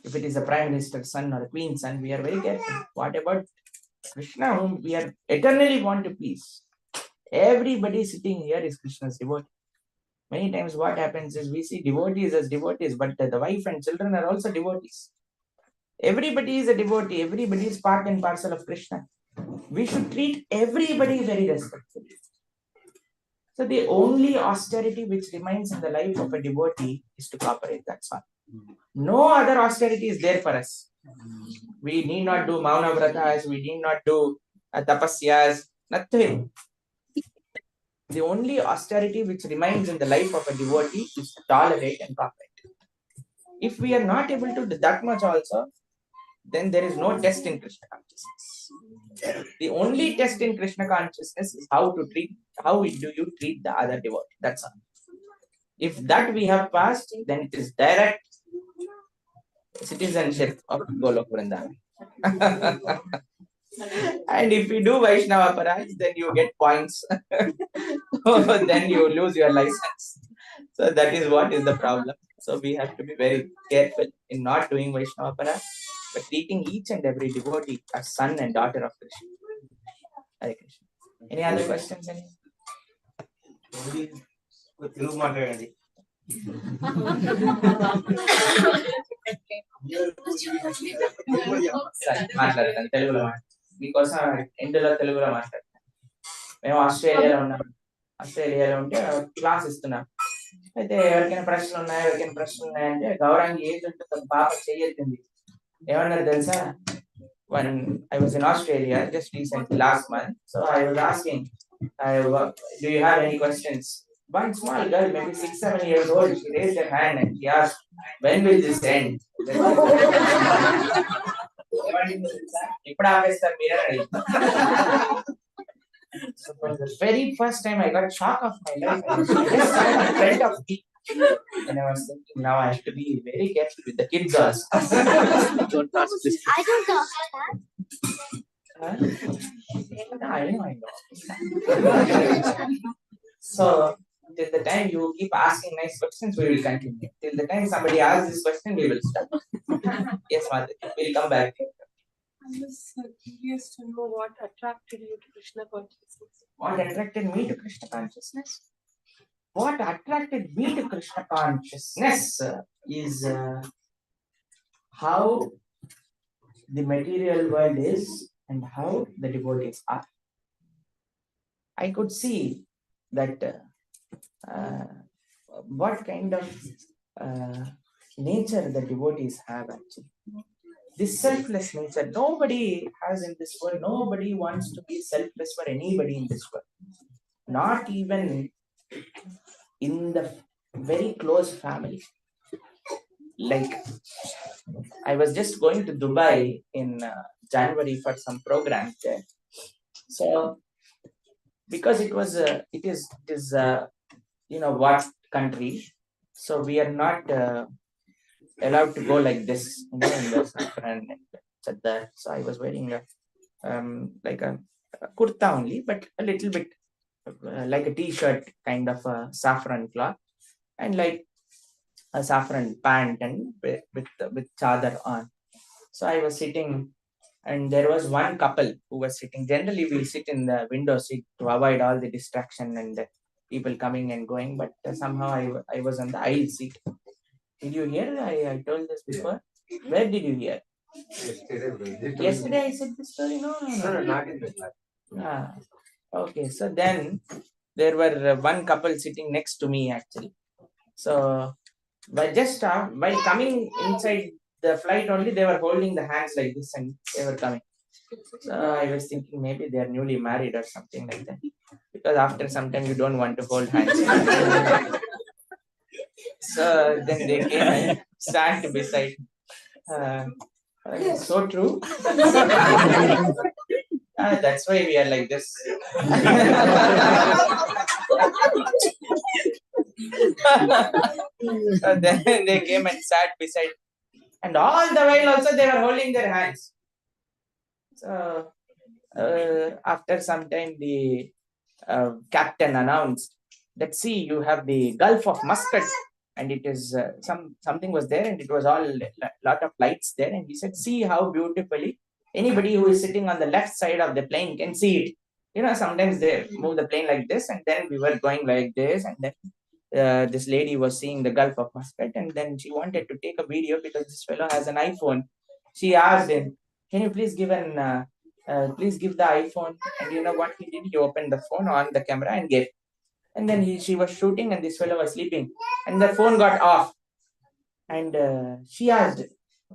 If it is a prime minister's son or a queen's son, we are very careful. What about Krishna, whom we are eternally want to please? Everybody sitting here is Krishna's devotee. Many times what happens is we see devotees as devotees, but the wife and children are also devotees. Everybody is a devotee. Everybody is part and parcel of Krishna. We should treat everybody very respectfully. So the only austerity which remains in the life of a devotee is to cooperate. That's all. No other austerity is there for us. We need not do Mauna Vratas. We need not do tapasyas. Nothing. The only austerity which remains in the life of a devotee is to tolerate and cooperate. If we are not able to do that much also, then there is no test in Krishna consciousness. The only test in Krishna consciousness is how do you treat the other devotee. That's all. If that we have passed, then it is direct citizenship of Golok Vrindavan. And if you do Vaishnava Paraj, then you get points. Then you lose your license. So that is what is the problem. So we have to be very careful in not doing Vaishnava Paraj, but treating each and every devotee as son and daughter of Krishna. Hare Krishna. Any other questions?
Telugu మాట్లాడండి.
మాట్లాడతాను తెలుగులో మీకోసం ఇంటిలో తెలుగులో మాట్లాడతాను. మేము ఆస్ట్రేలియాలో ఉన్నాం. ఆస్ట్రేలియాలో ఉంటే క్లాస్ ఇస్తున్నాం. అయితే ఎవరికైనా ప్రశ్నలు ఉన్నాయంటే గౌరవానికి ఏజ్ ఉంటుంది పాప చెయ్యొద్దండి. ఏమన్నారు తెలుసా? When I was in Australia just recently last month, so I was asking, do you have any questions? One small girl, maybe 6-7 years old, she raised her hand and she asked, when will this end? ఇప్పుడు ఆపేస్తారు మీరే అడిగి. So for the very first time, I got shock of my life. Just in front of me. And I was thinking, now I have to be very careful with the kids also.
Don't ask this.
I don't ask that.
I know. So, till the time you keep asking nice questions, we will continue. Till the time somebody asks this question, we will stop. Yes, Madhu, we'll come back.
I was curious to know what attracted you to Krishna consciousness.
What attracted me to Krishna consciousness? What attracted me to Krishna consciousness is how the material world is and how the devotees are. I could see that what kind of nature the devotees have actually. This selfless nature, nobody has in this world, nobody wants to be selfless for anybody in this world. Not even in the very close family. Like, I was just going to Dubai in January for some program there. So, because it is you know what country, so we are not allowed to go like this, you know, in the saffron and chadar. So I was wearing like a kurta only, but a little bit like a t-shirt kind of a saffron cloth, and like a saffron pant and with chadar on. So I was sitting, and there was one couple who was sitting. Generally, we sit in the window seat to avoid all the distraction and the people coming and going. But somehow I was on the aisle seat. Did you hear? I told this before. Where did you hear? Yesterday I said this story. No,
not in the class.
Ah, okay. So then there were one couple sitting next to me actually. So while coming inside the flight only, they were holding the hands like this and they were coming. So I was thinking maybe they are newly married or something like that. Because after some time you don't want to hold hands. So then they came and sat beside. So true. That's why we are like this. So then they came and sat beside and all the while also they were holding their hands. So after some time, the captain announced that, see, you have the Gulf of Muscat, and it is something was there, and it was all lot of lights there, and he said, see how beautifully anybody who is sitting on the left side of the plane can see it. You know, sometimes they move the plane like this, and then we were going like this, and then this lady was seeing the Gulf of Muscat, and then she wanted to take a video because this fellow has an iPhone. She asked him, can you please give please give the iPhone? And you know what he did? He opened the phone on the camera and gave. And then she was shooting, and this fellow was sleeping, and the phone got off. And she asked,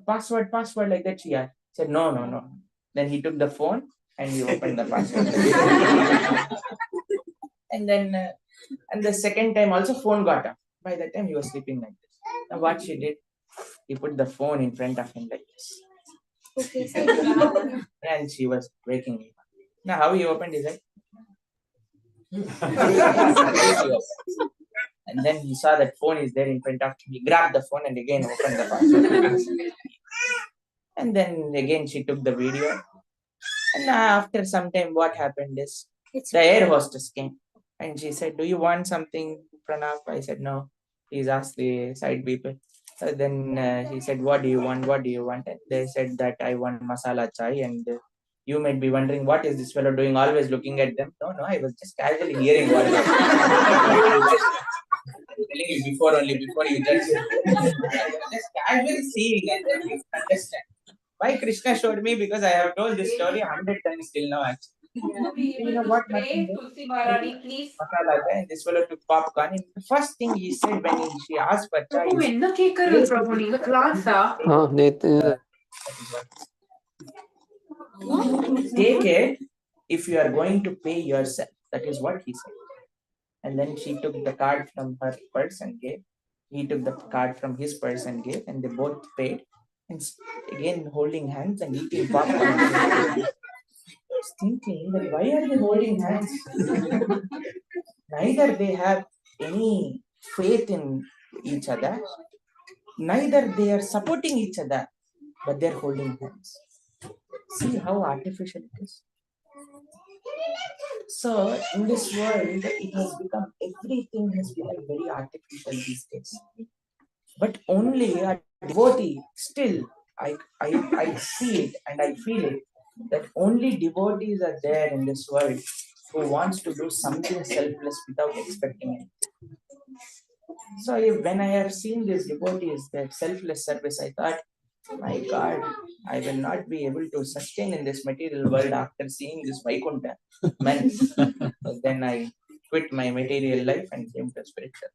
password, like that. She asked. Said, no. Then he took the phone and he opened the password. And then, and the second time also phone got off. By that time he was sleeping like this. Now what she did? He put the phone in front of him like this. And she was waking him up. Now how he opened his eye? And then he saw that phone is there in front of him. He grabbed the phone and again opened the password. And then again she took the video. And after some time, what happened is the air hostess came and she said, do you want something, Pranav? I said, no. Please ask the side people. Then he said, what do you want? And they said that I want masala chai. And you might be wondering, what is this fellow doing? Always looking at them. No, I was just casually hearing what they I'm telling you before you judge. Just casually seeing and then you understand. Why Krishna showed me? Because I have told this story 100 times till now actually. You know what happened?
Please.
And this fellow took popcorn. And the first thing he said when she asked for chai take it if you are going to pay yourself. That is what he said. And then she took the card from her purse and gave. He took the card from his purse and gave, and they both paid. And again holding hands and eating popcorn. I was thinking that why are they holding hands? Neither they have any faith in each other, neither they are supporting each other, but they are holding hands. See how artificial it is. So in this world, it has become, everything has become very artificial these days. But only a devotee, still, I see it and I feel it, that only devotees are there in this world who wants to do something selfless without expecting it. So when I have seen these devotees, their selfless service, I thought, my God, I will not be able to sustain in this material world after seeing this Vaikuntha. Man, then I quit my material life and came to spiritual.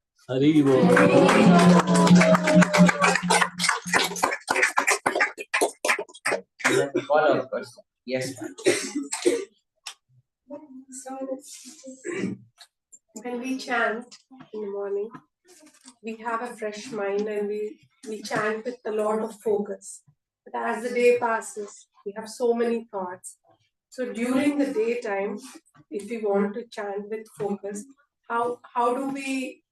Follow-up question. Yes, ma'am.
So, when we chant in the morning, we have a fresh mind and we chant with a lot of focus. But as the day passes, we have so many thoughts. So during the daytime, if we want to chant with focus, how do we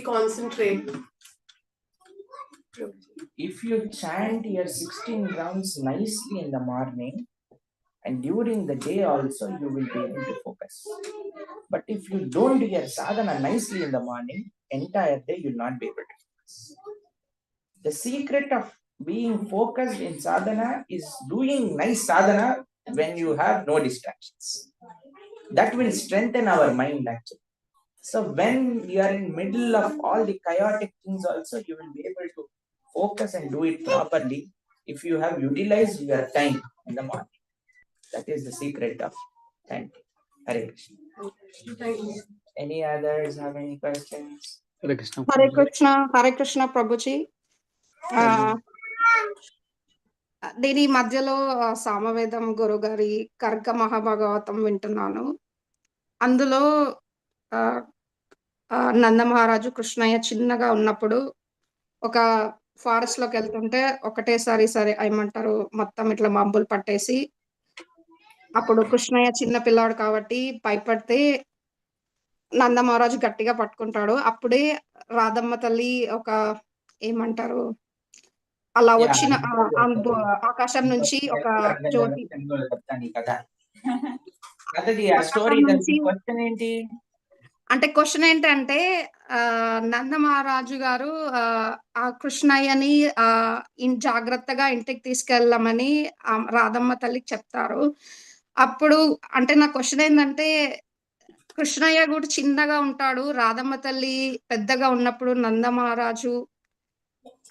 concentrate?
If you chant your 16 rounds nicely in the morning, and during the day also you will be able to focus. But if you don't do your sadhana nicely in the morning, entire day you will not be able to focus. The secret of being focused in sadhana is doing nice sadhana when you have no distractions. That will strengthen our mind actually. So when you are in middle of all the chaotic things also, you will be able to focus and do it properly if you have utilized your time in the morning. That is the secret of chanting. Hare Krishna.
Thank you.
Any others have any questions?
Hare Krishna.
Hare Krishna, Prabhuji. దీని మధ్యలో సామవేదం గురుగారి కర్క మహాభాగవతం వింటున్నాను. అందులో నందమహారాజు కృష్ణయ్య చిన్నగా ఉన్నప్పుడు ఒక forest లోకి వెళ్తుంటే ఒకటేసారి ఏమంటారు మొత్తం ఇట్లా మబ్బులు పట్టేసి అప్పుడు కృష్ణయ్య చిన్న పిల్లాడు కాబట్టి భయపడితే నందమహారాజు గట్టిగా పట్టుకుంటాడు. అప్పుడే రాధమ్మ తల్లి ఒక ఏమంటారు అలా
Yeah,
వచ్చిన
I
ఆకాశం నుంచి ఒక జ్యోతి
చెప్తాను ఈ కథ. కథది ఆ
ఆకాశం
స్టోరీ
నుంచి
క్వశ్చన్ ఏంటి?
అంటే క్వశ్చన్ ఏంటంటే నంద మహారాజు గారు ఆ కృష్ణయ్యని జాగ్రత్తగా ఇంటికి తీసుకెళ్ళమని రాధమ్మ తల్లికి చెప్తారు. అప్పుడు అంటే నా క్వశ్చన్ ఏంటంటే కృష్ణయ్య కూడా చిన్నగా ఉంటాడు, రాధమ్మ తల్లి పెద్దగా ఉన్నప్పుడు నంద మహారాజు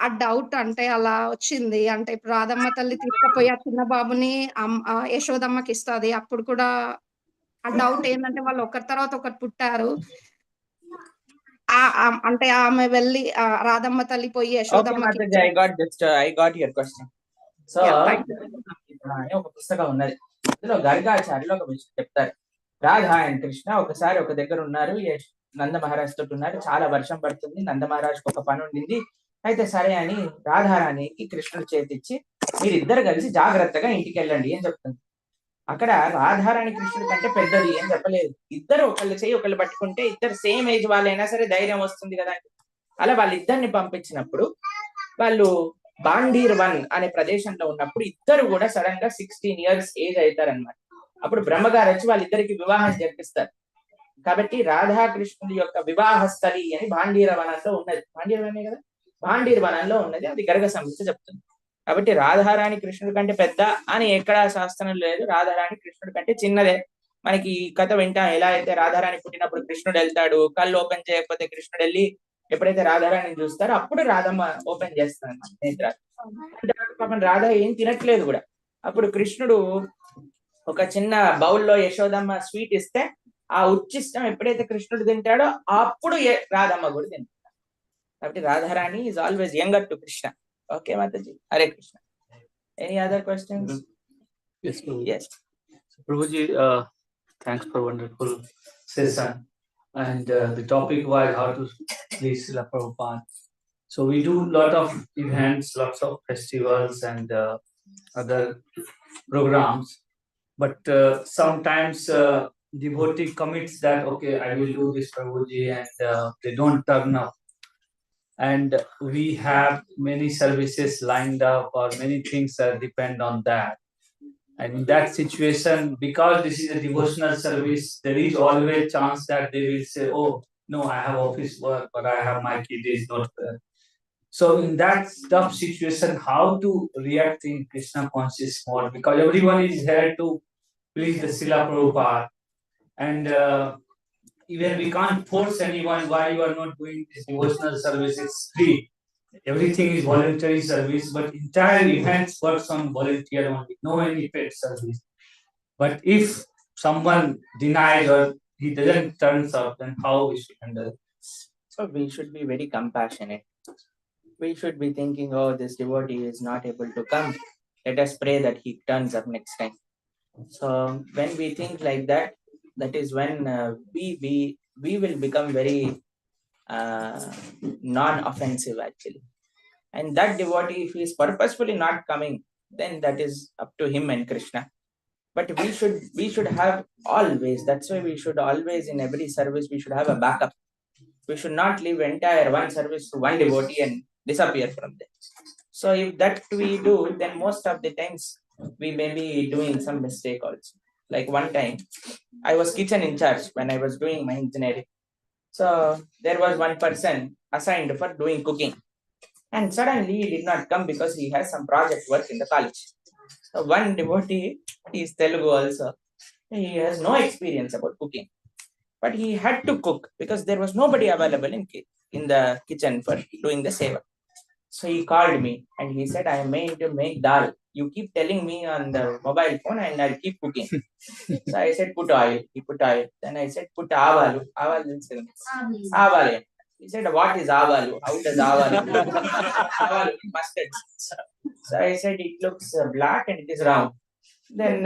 ఆ డౌట్ అంటే అలా వచ్చింది. అంటే ఇప్పుడు రాధమ్మ తల్లి తీసుకుపోయి ఆ చిన్న బాబుని యశోదమ్మకి ఇస్తుంది. అప్పుడు కూడా ఆ డౌట్ ఏంటంటే వాళ్ళు ఒకరి తర్వాత ఒకరు పుట్టారు. అంటే ఆమె వెళ్ళి రాధమ్మ తల్లి పోయి
Okay,
యశోదమ్మకి
Mataji, I got your question. So,
Yeah, thank
అనే ఒక పుస్తకం ఉన్నది. అందులో గర్గాచార్యులు ఒక విషయం చెప్తారు. రాధ అండ్ కృష్ణ ఒకసారి ఒక దగ్గర ఉన్నారు. నంద మహారాజ్ తోటి ఉన్నారు. చాలా వర్షం పడుతుంది. నంద మహారాజ్కి ఒక పని ఉండింది. అయితే సరే అని రాధారాణికి కృష్ణుడు చేతిచ్చి మీరిద్దరు కలిసి జాగ్రత్తగా ఇంటికి వెళ్ళండి అని చెప్తుంది. అక్కడ రాధారాణి కృష్ణుడి కంటే పెద్దది అని చెప్పలేదు. ఇద్దరు ఒకళ్ళు చేయి ఒకళ్ళు పట్టుకుంటే ఇద్దరు సేమ్ ఏజ్ వాళ్ళైనా సరే ధైర్యం వస్తుంది కదా. అలా వాళ్ళిద్దరిని పంపించినప్పుడు వాళ్ళు బాండీర్ 1 అనే ప్రదేశంలో ఉన్నప్పుడు ఇద్దరు కూడా సడన్ గా 16 years ఏజ్ అవుతారనమాట. అప్పుడు బ్రహ్మగారు వచ్చి వాళ్ళిద్దరికి వివాహం జరిపిస్తారు. కాబట్టి రాధాకృష్ణుడి యొక్క వివాహ స్థలి అని బాండీర వనంలో ఉన్నది. బాండీర వనే కదా, బాండీర్ వనంలో ఉన్నది. అది గర్గ సంహిత చెప్తుంది. కాబట్టి రాధారాణి కృష్ణుడి కంటే పెద్ద అని ఎక్కడా శాస్త్రం లేదు. రాధారాణి కృష్ణుడి కంటే చిన్నదే. మనకి ఈ కథ వింటాం. ఎలా అయితే రాధారాణి పుట్టినప్పుడు కృష్ణుడు వెళ్తాడు, కళ్ళు ఓపెన్ చేయకపోతే కృష్ణుడు వెళ్ళి ఎప్పుడైతే రాధారాణిని చూస్తారో అప్పుడు రాధమ్మ ఓపెన్ చేస్తాడు నేత్రాలు. పాపం రాధ ఏం తినట్లేదు కూడా. అప్పుడు కృష్ణుడు ఒక చిన్న బౌల్లో యశోదమ్మ స్వీట్ ఇస్తే ఆ ఉచ్చిష్టం ఎప్పుడైతే కృష్ణుడు తింటాడో అప్పుడు రాధమ్మ కూడా తింటాడు. కాబట్టి Radharani is always younger to Krishna. Okay Mataji, Hare Krishna. Any other questions?
Yes, Prabhu.
Yes.
So, Prabhuji, thanks for wonderful session. And the topic was how to please Srila Prabhupada. So we do lot of events, lots of festivals and other programs. But sometimes devotee commits that, okay, I will do this Prabhuji, and they don't turn up. And we have many services lined up, or many things depend on that. And in that situation, because this is a devotional service, there is always chance that they will say, oh, no, I have office work, or I have my kid is not there. So in that tough situation, how to react in Krishna conscious mode? Because everyone is here to please the Srila Prabhupada. And even we can't force anyone why you are not doing this devotional service. It's free. Everything is voluntary service, but entire events works on volunteer only, no any paid service. But if someone denies or he doesn't turns up, then how we should handle it?
So we should be very compassionate. We should be thinking, oh, this devotee is not able to come. Let us pray that he turns up next time. So when we think like that, that is when we will become very non-offensive actually. And that devotee, if he is purposefully not coming, then that is up to him and Krishna. But we should have always, that's why we should always, in every service, we should have a backup. We should not leave entire one service to one devotee and disappear from there. So if that we do, then most of the times we may be doing some mistake also. Like one time, I was kitchen in charge when I was doing my engineering. So there was one person assigned for doing cooking. And suddenly he did not come because he has some project work in the college. So one devotee, he is Telugu also. He has no experience about cooking. But he had to cook because there was nobody available in the kitchen for doing the seva. So he called me and he said, I am made to make dal. You keep telling me on the mobile phone and I'll keep cooking. So I said, put oil. He put oil. Then I said, put avalu. Avalu. Avalu. He said, what is avalu? How does avalu? Avalu, mustard. So I said, it looks black and it is round. Then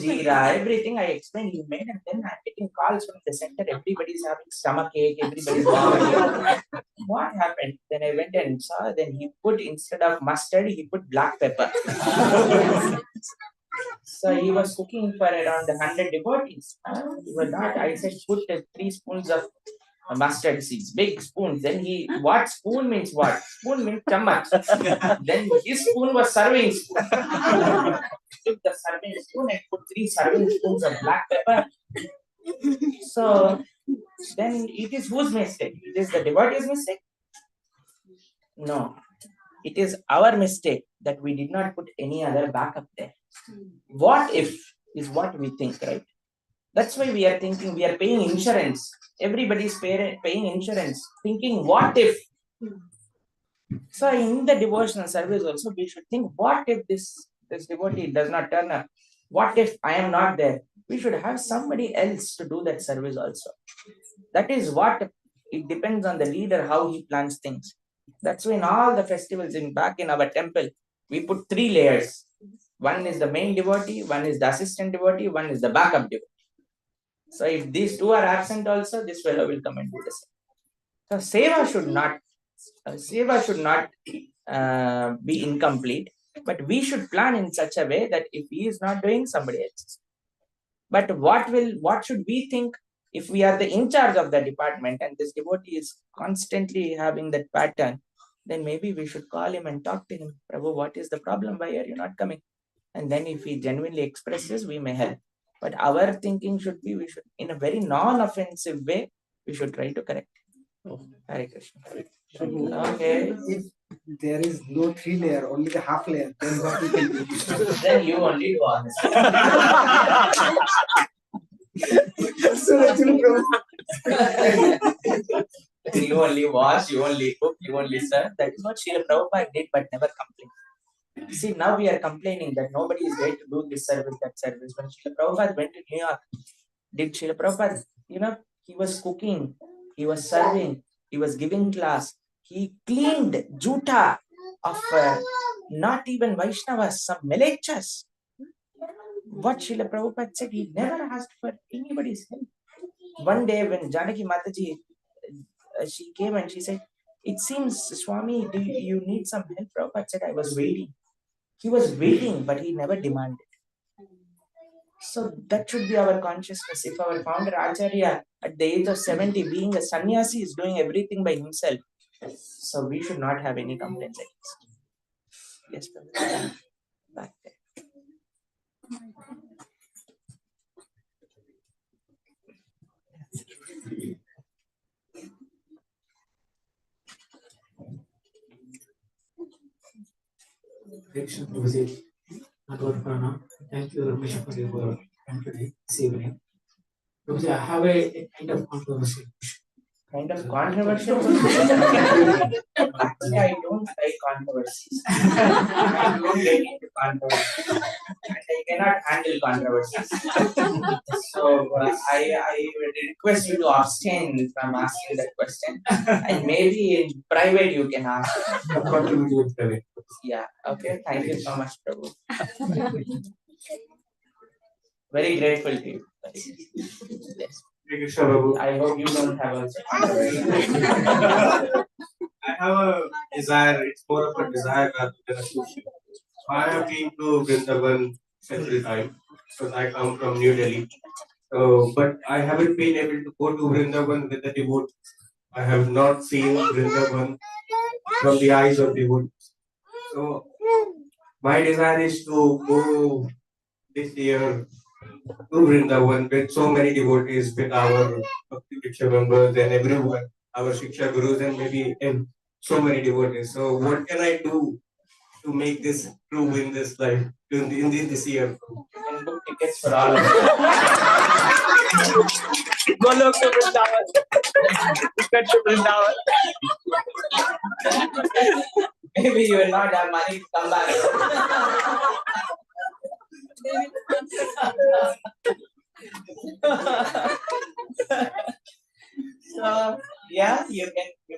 jeera, everything I explained, he made, and then I'm getting calls from the center. Everybody's having stomach ache, everybody's vomiting. What happened? Then I went and saw, then he put, instead of mustard, he put black pepper. So he was cooking for around 100 devotees. He was not, I said, put 3 spoons of mustard seeds, big spoons. Then what spoon means what? Spoon means chammach. Then his spoon was serving spoon. Took the serving spoon and put 3 serving spoons of black pepper. So then it is whose mistake? It is the devotee's mistake? No. It is our mistake that we did not put any other backup there. What if is what we think, right? That's why we are thinking, we are paying insurance. Everybody's paying insurance, thinking, what if? So in the devotional service also, we should think, what if this devotee does not turn up? What if I am not there? We should have somebody else to do that service also. That is what, it depends on the leader, how he plans things. That's why in all the festivals back in our temple, we put 3 layers. One is the main devotee, one is the assistant devotee, one is the backup devotee. So if these 2 are absent also, this fellow will come and do the same. So seva should not be incomplete, but we should plan in such a way that if he is not doing, somebody else. But what should we think if we are the in charge of the department and this devotee is constantly having that pattern? Then maybe we should call him and talk to him. Prabhu, what is the problem? Why are you not coming? And then if he genuinely expresses, we may help. But our thinking should be, we should, in a very non-offensive way, we should try to correct. Hare Krishna. Okay.
If there is no 3 layer, only the half layer, then what we can do?
Then you only do all this.
So actually, Prabhu,
You only wash, you only cook, you only serve. That is what Srila Prabhupada did, but never complained. See, now we are complaining that nobody is there to do this service, that service. When Srila Prabhupada went to New York, did Srila Prabhupada, he was cooking, he was serving, he was giving class, he cleaned juta of not even Vaishnavas, some Melechas. What Srila Prabhupada said, he never asked for anybody's help. One day when Janaki Mataji, she came and she said, it seems, Swami, do you need some help? Prabhupada said, I was waiting. He was waiting, but he never demanded. So that should be our consciousness. If our founder Acharya at the age of 70, being a sannyasi, is doing everything by himself, so we should not have any complaints against. Yes, Prabhu. Back there.
Direction to visit Advaita Prana. Thank you, Ramesh, for your time today, this evening. Because I have a kind of controversy.
Kind of controversial. Actually, I don't like controversies. I don't get into controversies. And I cannot handle controversies. So I would request you to abstain from asking that question. And maybe in private you can ask. Yeah. Okay. Thank you so much, Prabhu. Very grateful to you. Yes. I hope you don't have also.
I have a desire, it's more of a desire rather than a question. I have been to Vrindavan several times because I come from New Delhi. But I haven't been able to go to Vrindavan with the devotees. I have not seen Vrindavan from the eyes of devotees. So my desire is to go this year to Vrindavan with so many devotees, with our Bhakti Diksha members and everyone, our Shiksha Gurus, and maybe so many devotees. So, what can I do to make this true in this life, in this year?
You can book tickets for all of them. Go look to Vrindavan. Ticket to Vrindavan. Maybe you will not have money to come back. So yeah, you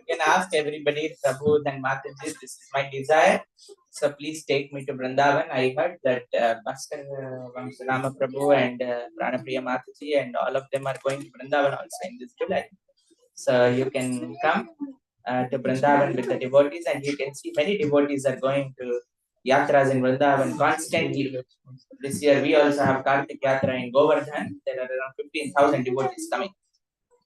can ask everybody, Prabhu and Mataji, this is my desire. So please take me to Vrindavan. I heard that Bhaskar Vamsarama Prabhu and Pranapriya Mataji and all of them are going to Vrindavan also in this July. So you can come to Vrindavan with the devotees, and you can see many devotees are going to yatras in Vrindavan constantly. This year we also have Kartik Yatra in Govardhan. There are around 15,000 devotees coming.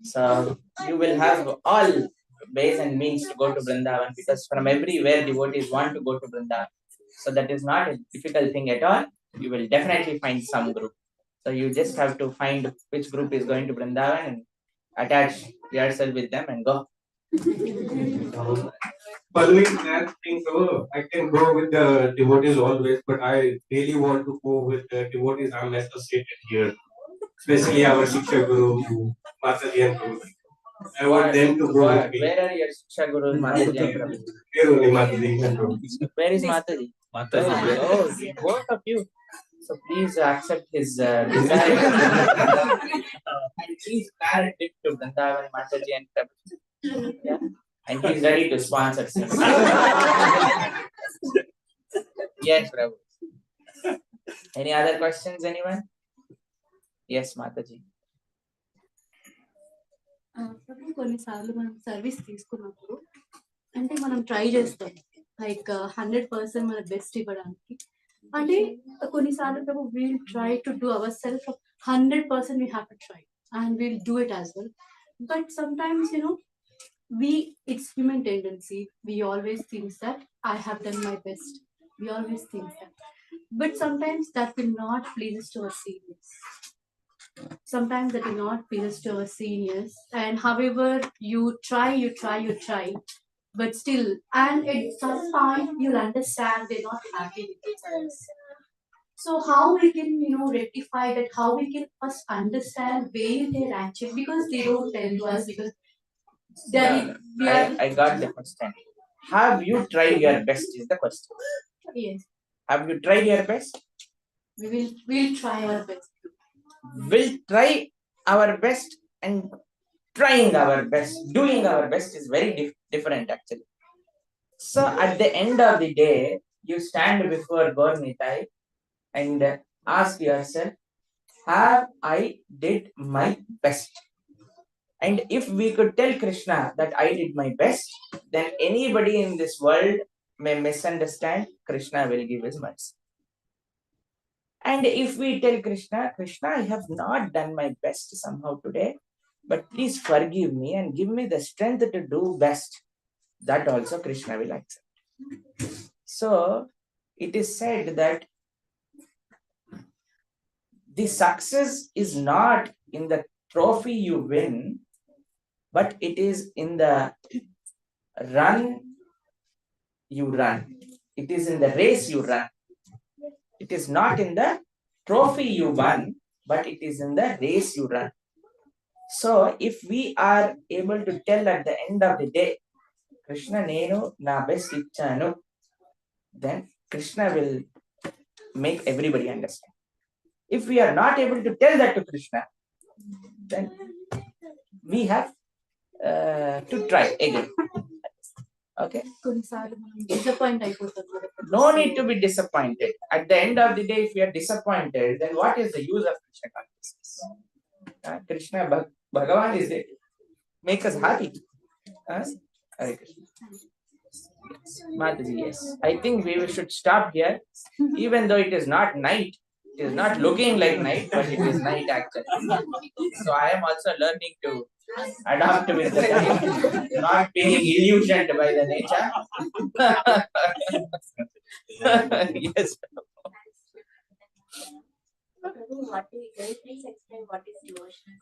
So you will have all ways and means to go to Vrindavan, because from everywhere devotees want to go to Vrindavan. So that is not a difficult thing at all. You will definitely find some group. So you just have to find which group is going to Vrindavan and attach yourself with them and go.
Following that thing, so I can go with the devotees always, but I really want to go with the devotees I'm associated here, especially our Shiksha Guru, Mataji and Prabhu. I want them to go with me.
Where are your Shiksha Gurus, Mataji and Prabhu?
Here only Mataji and Prabhu.
Where is Mataji?
Mataji.
Oh, both of you. So please accept his desire. And please plan a trip to Vrindavan, Mataji and Prabhu. Yeah. And he's ready to sponsor. Yes, Prabhu. Any other questions, anyone? Yes, Mataji.
ప్రభు కొన్నిసార్లు మనం service తీసుకున్నప్పుడు అంటే మనం try చేస్తాం like 100% మన best ఇవ్వడానికి అంటే కొన్నిసార్లు Prabhu we'll try to do ourself 100% we have to try and we'll do it as well but sometimes it's human tendency. We always think that I have done my best. We always think that. But sometimes that will not please us to our seniors. Sometimes that will not please us to our seniors. And however you try, but still, and at some point you'll understand they're not happy with themselves. So how we can, rectify that, how we can first understand where they're actually, because they don't tell to us, because
I got the question. Have you tried your best is the question.
Yes,
Have you tried your best?
we'll try our best.
Will try our best, and trying our best, doing our best is very different actually. So at the end of the day, you stand before Gornitai and ask yourself, have I did my best? And if we could tell Krishna that I did my best, then anybody in this world may misunderstand. Krishna will give his mercy. And if we tell Krishna, Krishna, I have not done my best somehow today, but please forgive me and give me the strength to do best, that also Krishna will accept. So it is said that the success is not in the trophy you win, but it is in the run you run. It is in the race you run. It is not in the trophy you won, but it is in the race you run. So if we are able to tell at the end of the day, Krishna nenu na best ichchanu, then Krishna will make everybody understand. If we are not able to tell that to Krishna, then we have to try again. Okay.
కొన్నిసార్లు మనం disappoint అయిపోతాం కదా.
No need to be disappointed. At the end of the day, if you are disappointed, then what is the use of Krishna consciousness? Krishna Bhagavan is there to make us happy. Hare Krishna. Mataji, yes. I think we should stop here, even though it is not night. It is not looking like night, but it is night actually. So I am also learning to adapt with the time, not being illusioned by the nature. Yes.
Please explain what is devotion.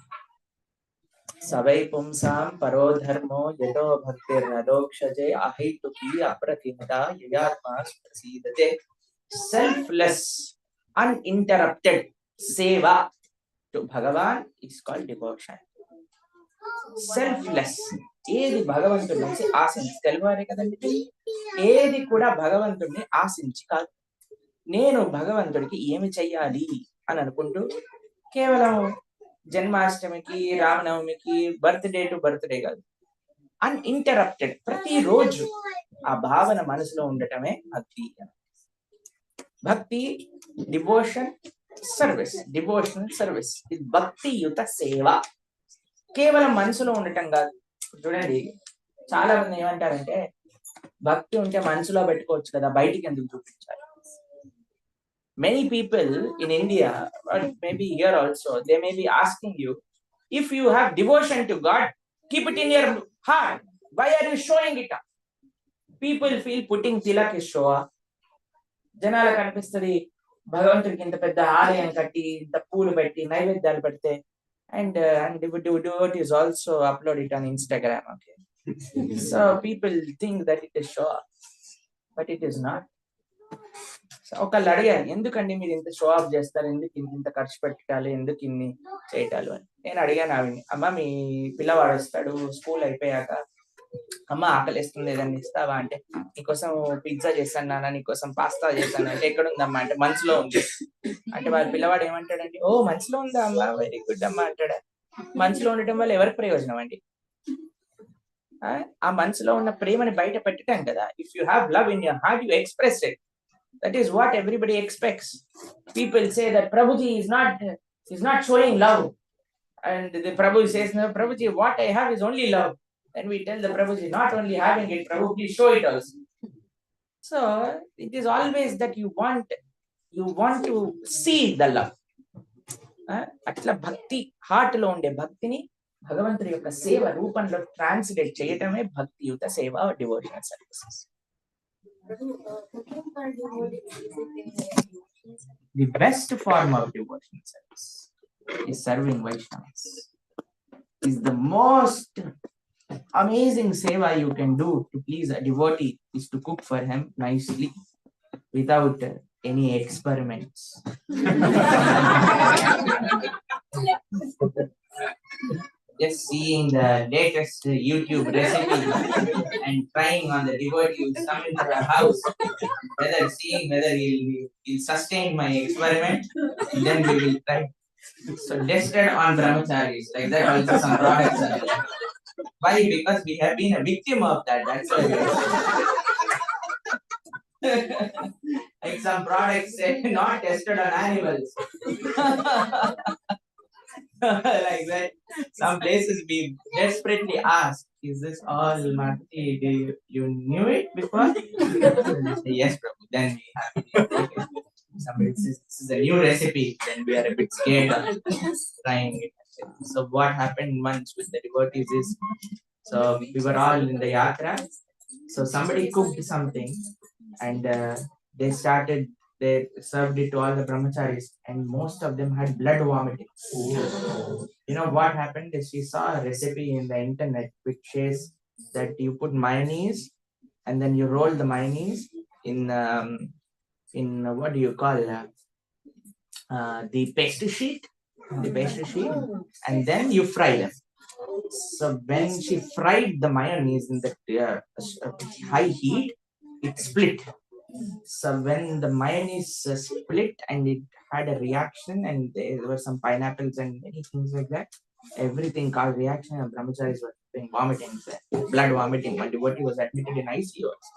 Savai pumsam paro dharmo yato bhaktir nadokshate ahituki apratimata yayatma prasidate. Selfless, uninterrupted seva to Bhagavan is called devotion. Selfless. ఏది భగవంతుడి నుంచి ఆశించి తెలుగువారే కదండి, ఏది కూడా భగవంతుడిని ఆశించి కాదు. నేను భగవంతుడికి ఏమి చెయ్యాలి అని అనుకుంటూ కేవలం జన్మాష్టమికి, రామనవమికి, బర్త్డే టు బర్త్డే కాదు, అన్ఇంటరప్టెడ్ ప్రతిరోజు ఆ భావన మనసులో ఉండటమే భక్తి. భక్తి, డివోషన్, సర్వీస్. డివోషనల్ సర్వీస్ ఇది భక్తియుత సేవ. కేవలం మనసులో ఉండటం కాదు. చూడండి, చాలా మంది ఏమంటారంటే భక్తి ఉంటే మనసులో పెట్టుకోవచ్చు కదా, బయటికి ఎందుకు చూపించాలి? Many people in India, or maybe here also, they may be asking you, If you have devotion to God, keep it in your heart. Why are you showing it up? People feel putting tilak is show up. జనాలకు అనిపిస్తుంది భగవంతుడికి ఇంత పెద్ద ఆలయం కట్టి ఇంత పూలు పెట్టి నైవేద్యాలు పెడితే and devotees also upload it on Instagram. Okay, so people think that it is show up, but it is not. ఒకళ్ళు అడిగారు, ఎందుకండి మీరు ఇంత షో ఆఫ్ చేస్తారు, ఎందుకు ఇంత ఖర్చు పెట్టాలి, ఎందుకు ఇన్ని చేయటాలు అని. నేను అడిగాను ఆవిడని, అమ్మ మీ పిల్లవాడు వస్తాడు స్కూల్ అయిపోయాక, అమ్మ ఆకలిస్తుంది ఏదన్నా ఇస్తావా అంటే, నీకోసం పిజ్జా చేశాను నాన్న, నీకోసం పాస్తా చేశాను అంటే, ఎక్కడుందమ్మా అంటే మనసులో ఉంది అంటే, వాళ్ళ పిల్లవాడు ఏమంటాడండి, ఓ మనసులో ఉందా అమ్మా, వెరీ గుడ్ అమ్మా అంటాడా. మనసులో ఉండటం వల్ల ఎవరికి ప్రయోజనం అండి? ఆ మనసులో ఉన్న ప్రేమని బయట పెట్టడం కదా. If you have love in your heart, you express it. That is what everybody expects. People say that Prabhuji is not showing love, and the Prabhu says, no Prabhuji, what I have is only love. Then we tell the Prabhuji, not only having it, Prabhu, please show it also. So it is always that you want to see the love. అట్లా భక్తి heart లో ఉండే భక్తిని భగవంతుడి యొక్క సేవ రూపంలో translate చేయటమే భక్తియుత సేవ, devotional services. The best form of devotional service is serving Vaishnavas. Is the most amazing seva you can do to please a devotee is to cook for him nicely without any experiments. Just seeing the latest YouTube recipe and trying on the devotee who's come into the house, whether he'll sustain my experiment, then we will try. So tested on brahmacharis, like that also some products are there. Why? Because we have been a victim of that. That's why. Like some products said not tested on animals. Like that. Some places we desperately ask, is this all Mati? You knew it before? Yes, Prabhu. Then we have it. Somebody says this is a new recipe, then we are a bit scared of trying it. So what happened once with the devotees is, so we were all in the yatra. So somebody cooked something and they served it to all the brahmacharis, and most of them had blood vomiting. You know what happened is, she saw a recipe in the internet which says that you put mayonnaise and then you roll the mayonnaise in what do you call the pastry sheet, and then you fry them. So when she fried the mayonnaise in the high heat, it split. So when the mayonnaise split and it had a reaction, and there were some pineapples and many things like that, everything caused reaction, and brahmacharis were doing vomiting, blood vomiting. One devotee was admitted in ICU also.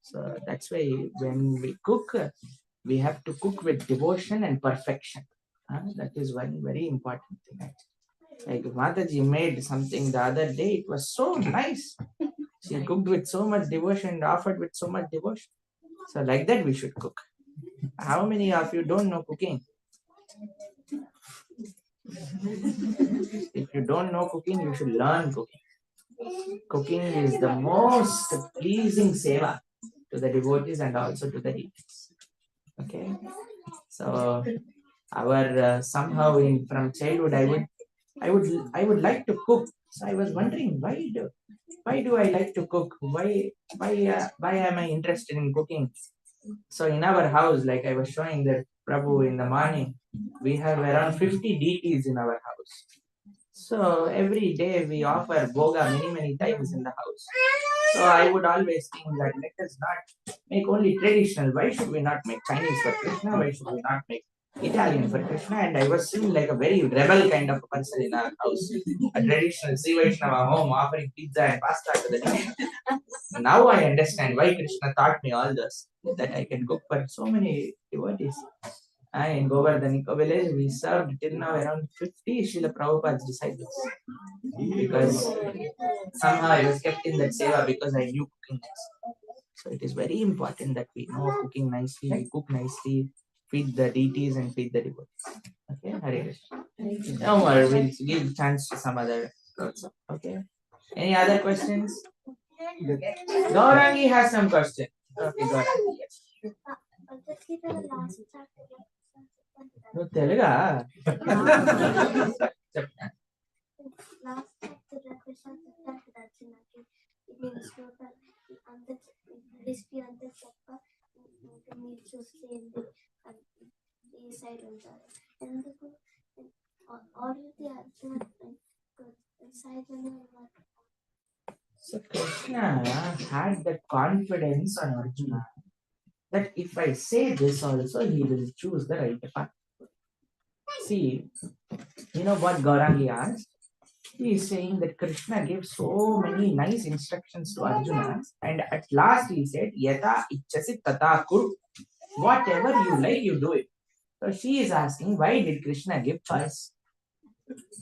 So that's why when we cook, we have to cook with devotion and perfection. That is one very important thing. Like Mataji made something the other day, it was so nice. She cooked with so much devotion and offered with so much devotion. So like that we should cook. How many of you don't know cooking? If you don't know cooking, you should learn cooking. Cooking is the most pleasing seva to the devotees and also to the deities. Okay, so our somehow from childhood, I would like to cook. So I was wondering, why do I like to cook? Why am I interested in cooking? So in our house, like I was showing that Prabhu in the morning, we have around 50 deities in our house. So every day we offer boga many times in the house. So I would always think that let us not make only traditional. Why should we not make Chinese for Krishna? Why should we not make Italian for Krishna? And I was seeing like a very rebel kind of a person in our house, a traditional Sri Vaishnava home offering pizza and pasta to the devotees. Now I understand why Krishna taught me all this, that I can cook for so many devotees. In Govardhan village, we served till now around 50 Srila Prabhupada's disciples. Because somehow I was kept in that seva because I knew cooking nicely. So it is very important that we know cooking nicely, we cook nicely feed the deities and feed the devotees. Okay, Hare Krishna. No more. We'll give chance to some other also. Okay. Any other questions? Gaurangi has some question. Okay, Gaurangi. Yes. నువ్వు తెలుగా చెప్తా.
Last chapter Krishna said that Arjunaki ఇది శ్లోక అంత history అంతా చెప్ప మీరు చూసేది ఈ side ఉంటారు ఎందుకు already Arjuna side
So Krishna had that confidence on Arjuna that if I say this also, he will choose the right path. See, you know what Gaurangi asked? He is saying that Krishna gave so many nice instructions to Arjuna, and at last he said, Yata ichasi tata kuru. Whatever you like, you do it. So she is asking, why did Krishna give choice?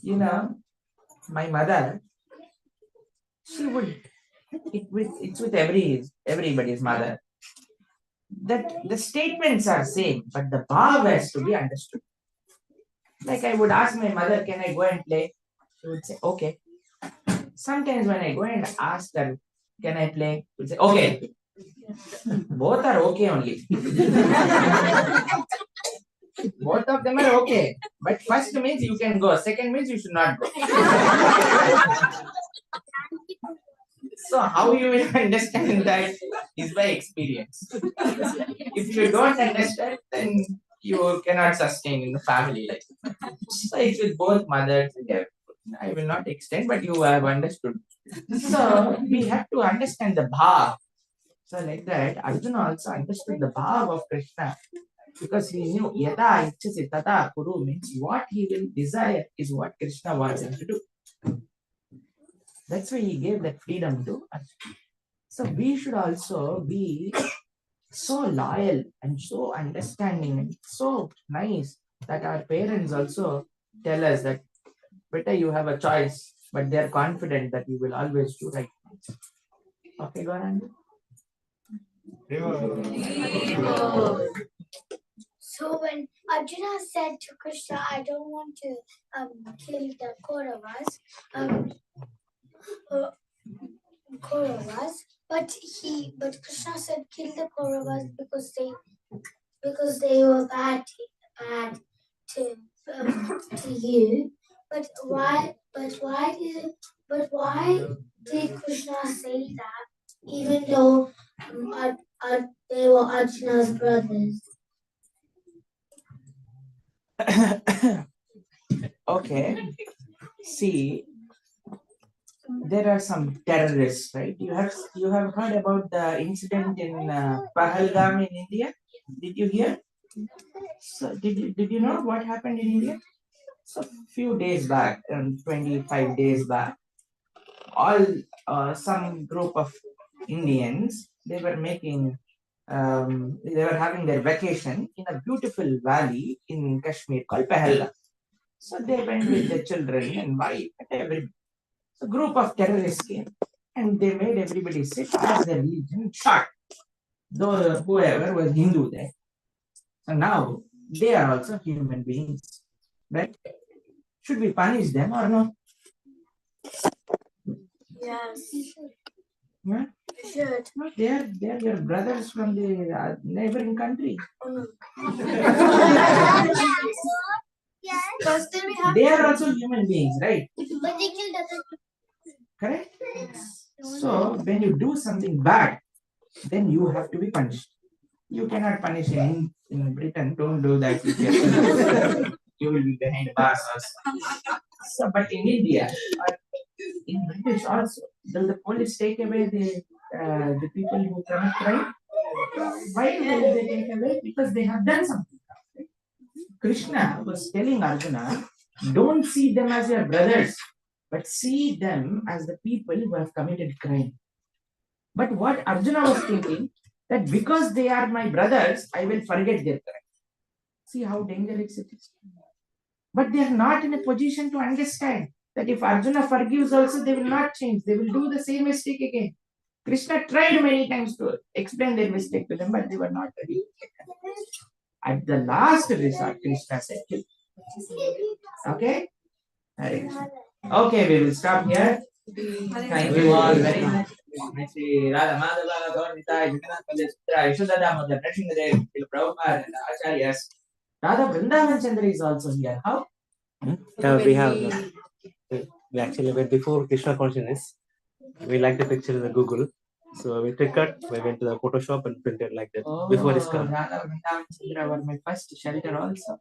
You know, my mother, she would, it's with everybody's mother, that the statements are same, but the bhav has to be understood. Like I would ask my mother, can I go and play? She would say, okay. Sometimes when I go and ask her, can I play? She would say, okay. Both are okay only. Both of them are okay. But first means you can go, second means you should not go. So how you will understand that is by experience. If you don't understand, then you cannot sustain in the family life. So it's with both mothers and everything. I will not extend, but you have understood. So we have to understand the bhav. So like that, Arjuna also understood the bhav of Krishna because he knew yata ichchasi tata kuru means what he will desire is what Krishna wants him to do. That's why he gave that freedom to Arjuna. So we should also be so loyal and so understanding and so nice that our parents also tell us that better you have a choice, but they are confident that you will always do right. Okay, Gaurang?
So when Arjuna said to Krishna, I don't want to kill the Kauravas, but Krishna said kill the Kauravas because they were bad to you. But why did Krishna say that even though they were Arjuna's brothers?
Okay. See, there are some terrorists, right? You have heard about the incident in Pahalgam in India? Did you hear? So did you know what happened in India? So few days back, 25 days back, all some group of Indians, they were having their vacation in a beautiful valley in Kashmir called Pahalgam. So they went with their children and wife and everybody. So group of terrorists came and they made everybody sit as their religion shot. Though whoever was Hindu there. So now they are also human beings, right? Should we punish them or no?
Yes.
Yeah?
You should.
No, they are your brothers from the neighboring country.
Yes. But still we have
They are also human beings, right?
but they killed others.
Correct? So when you do something bad, then you have to be punished. You cannot punish in Britain. Don't do that. You will be behind bars also. So, but in India, or in British also, does the police take away the people who commit crime? Why will they take away? Because they have done something. Krishna was telling Arjuna, don't see them as your brothers, but see them as the people who have committed crime. But what Arjuna was thinking, that because they are my brothers, I will forget their crime. See how dangerous it is. But they are not in a position to understand that if Arjuna forgives also, they will not change. They will do the same mistake again. Krishna tried many times to explain their mistake to them, but they were not ready. At the last resort, Krishna said, kill. Okay? Hare Krishna. Okay, we will stop here. Thank you all very much. Sri Radha Madhava, Gaurnita, Jagannath, Sutra, Yashoda Damodar, Nrsimhadev, Prabhupada, and Acharyas. Radha Vrindavan Chandra is also here. How?
We have we actually went before Krishna consciousness. We liked the picture in the Google, so we took it. We went to the Photoshop and printed like that before this come.
Radha Vrindavan Chandra were my first shelter also.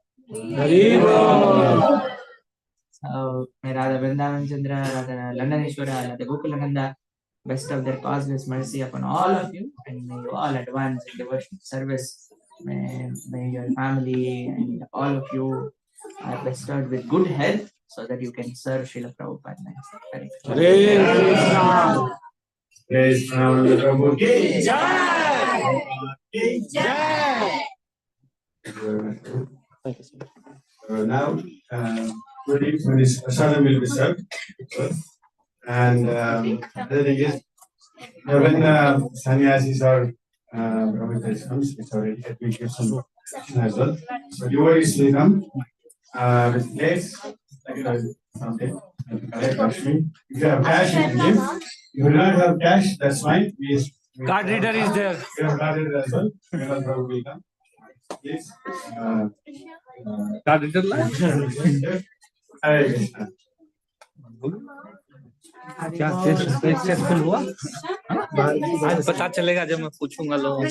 So, may Radha Vrindavan Chandra, Radha Landaneshwara, Radha Gokulananda, best of their causeless mercy upon all of you, and may you all advance in devotional service. May your family and all of you are bestowed with good health so that you can serve Srila Prabhupada next.
Praise Pranavananda Prabhu ki jai! Ki jai! Thank you very much.
Thank you, sir.
Now, this prasadam will be served. And the thing is, when sannyasis or brahmacharis comes, it's already, let me give some as well. So devotees will come with plates, like something. If you have cash, you can give. If you do not have cash, that's fine.
Card reader is there.
We have card reader as well. Prabhu will come. Please.
Card reader line.
Hare Krishna.
क्या successful हुआ? आज पता चलेगा जब मैं पूछूंगा लोगों को.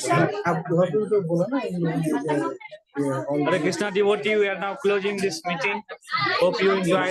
Hare Krishna devotee, we are now closing this meeting. Hope you enjoyed.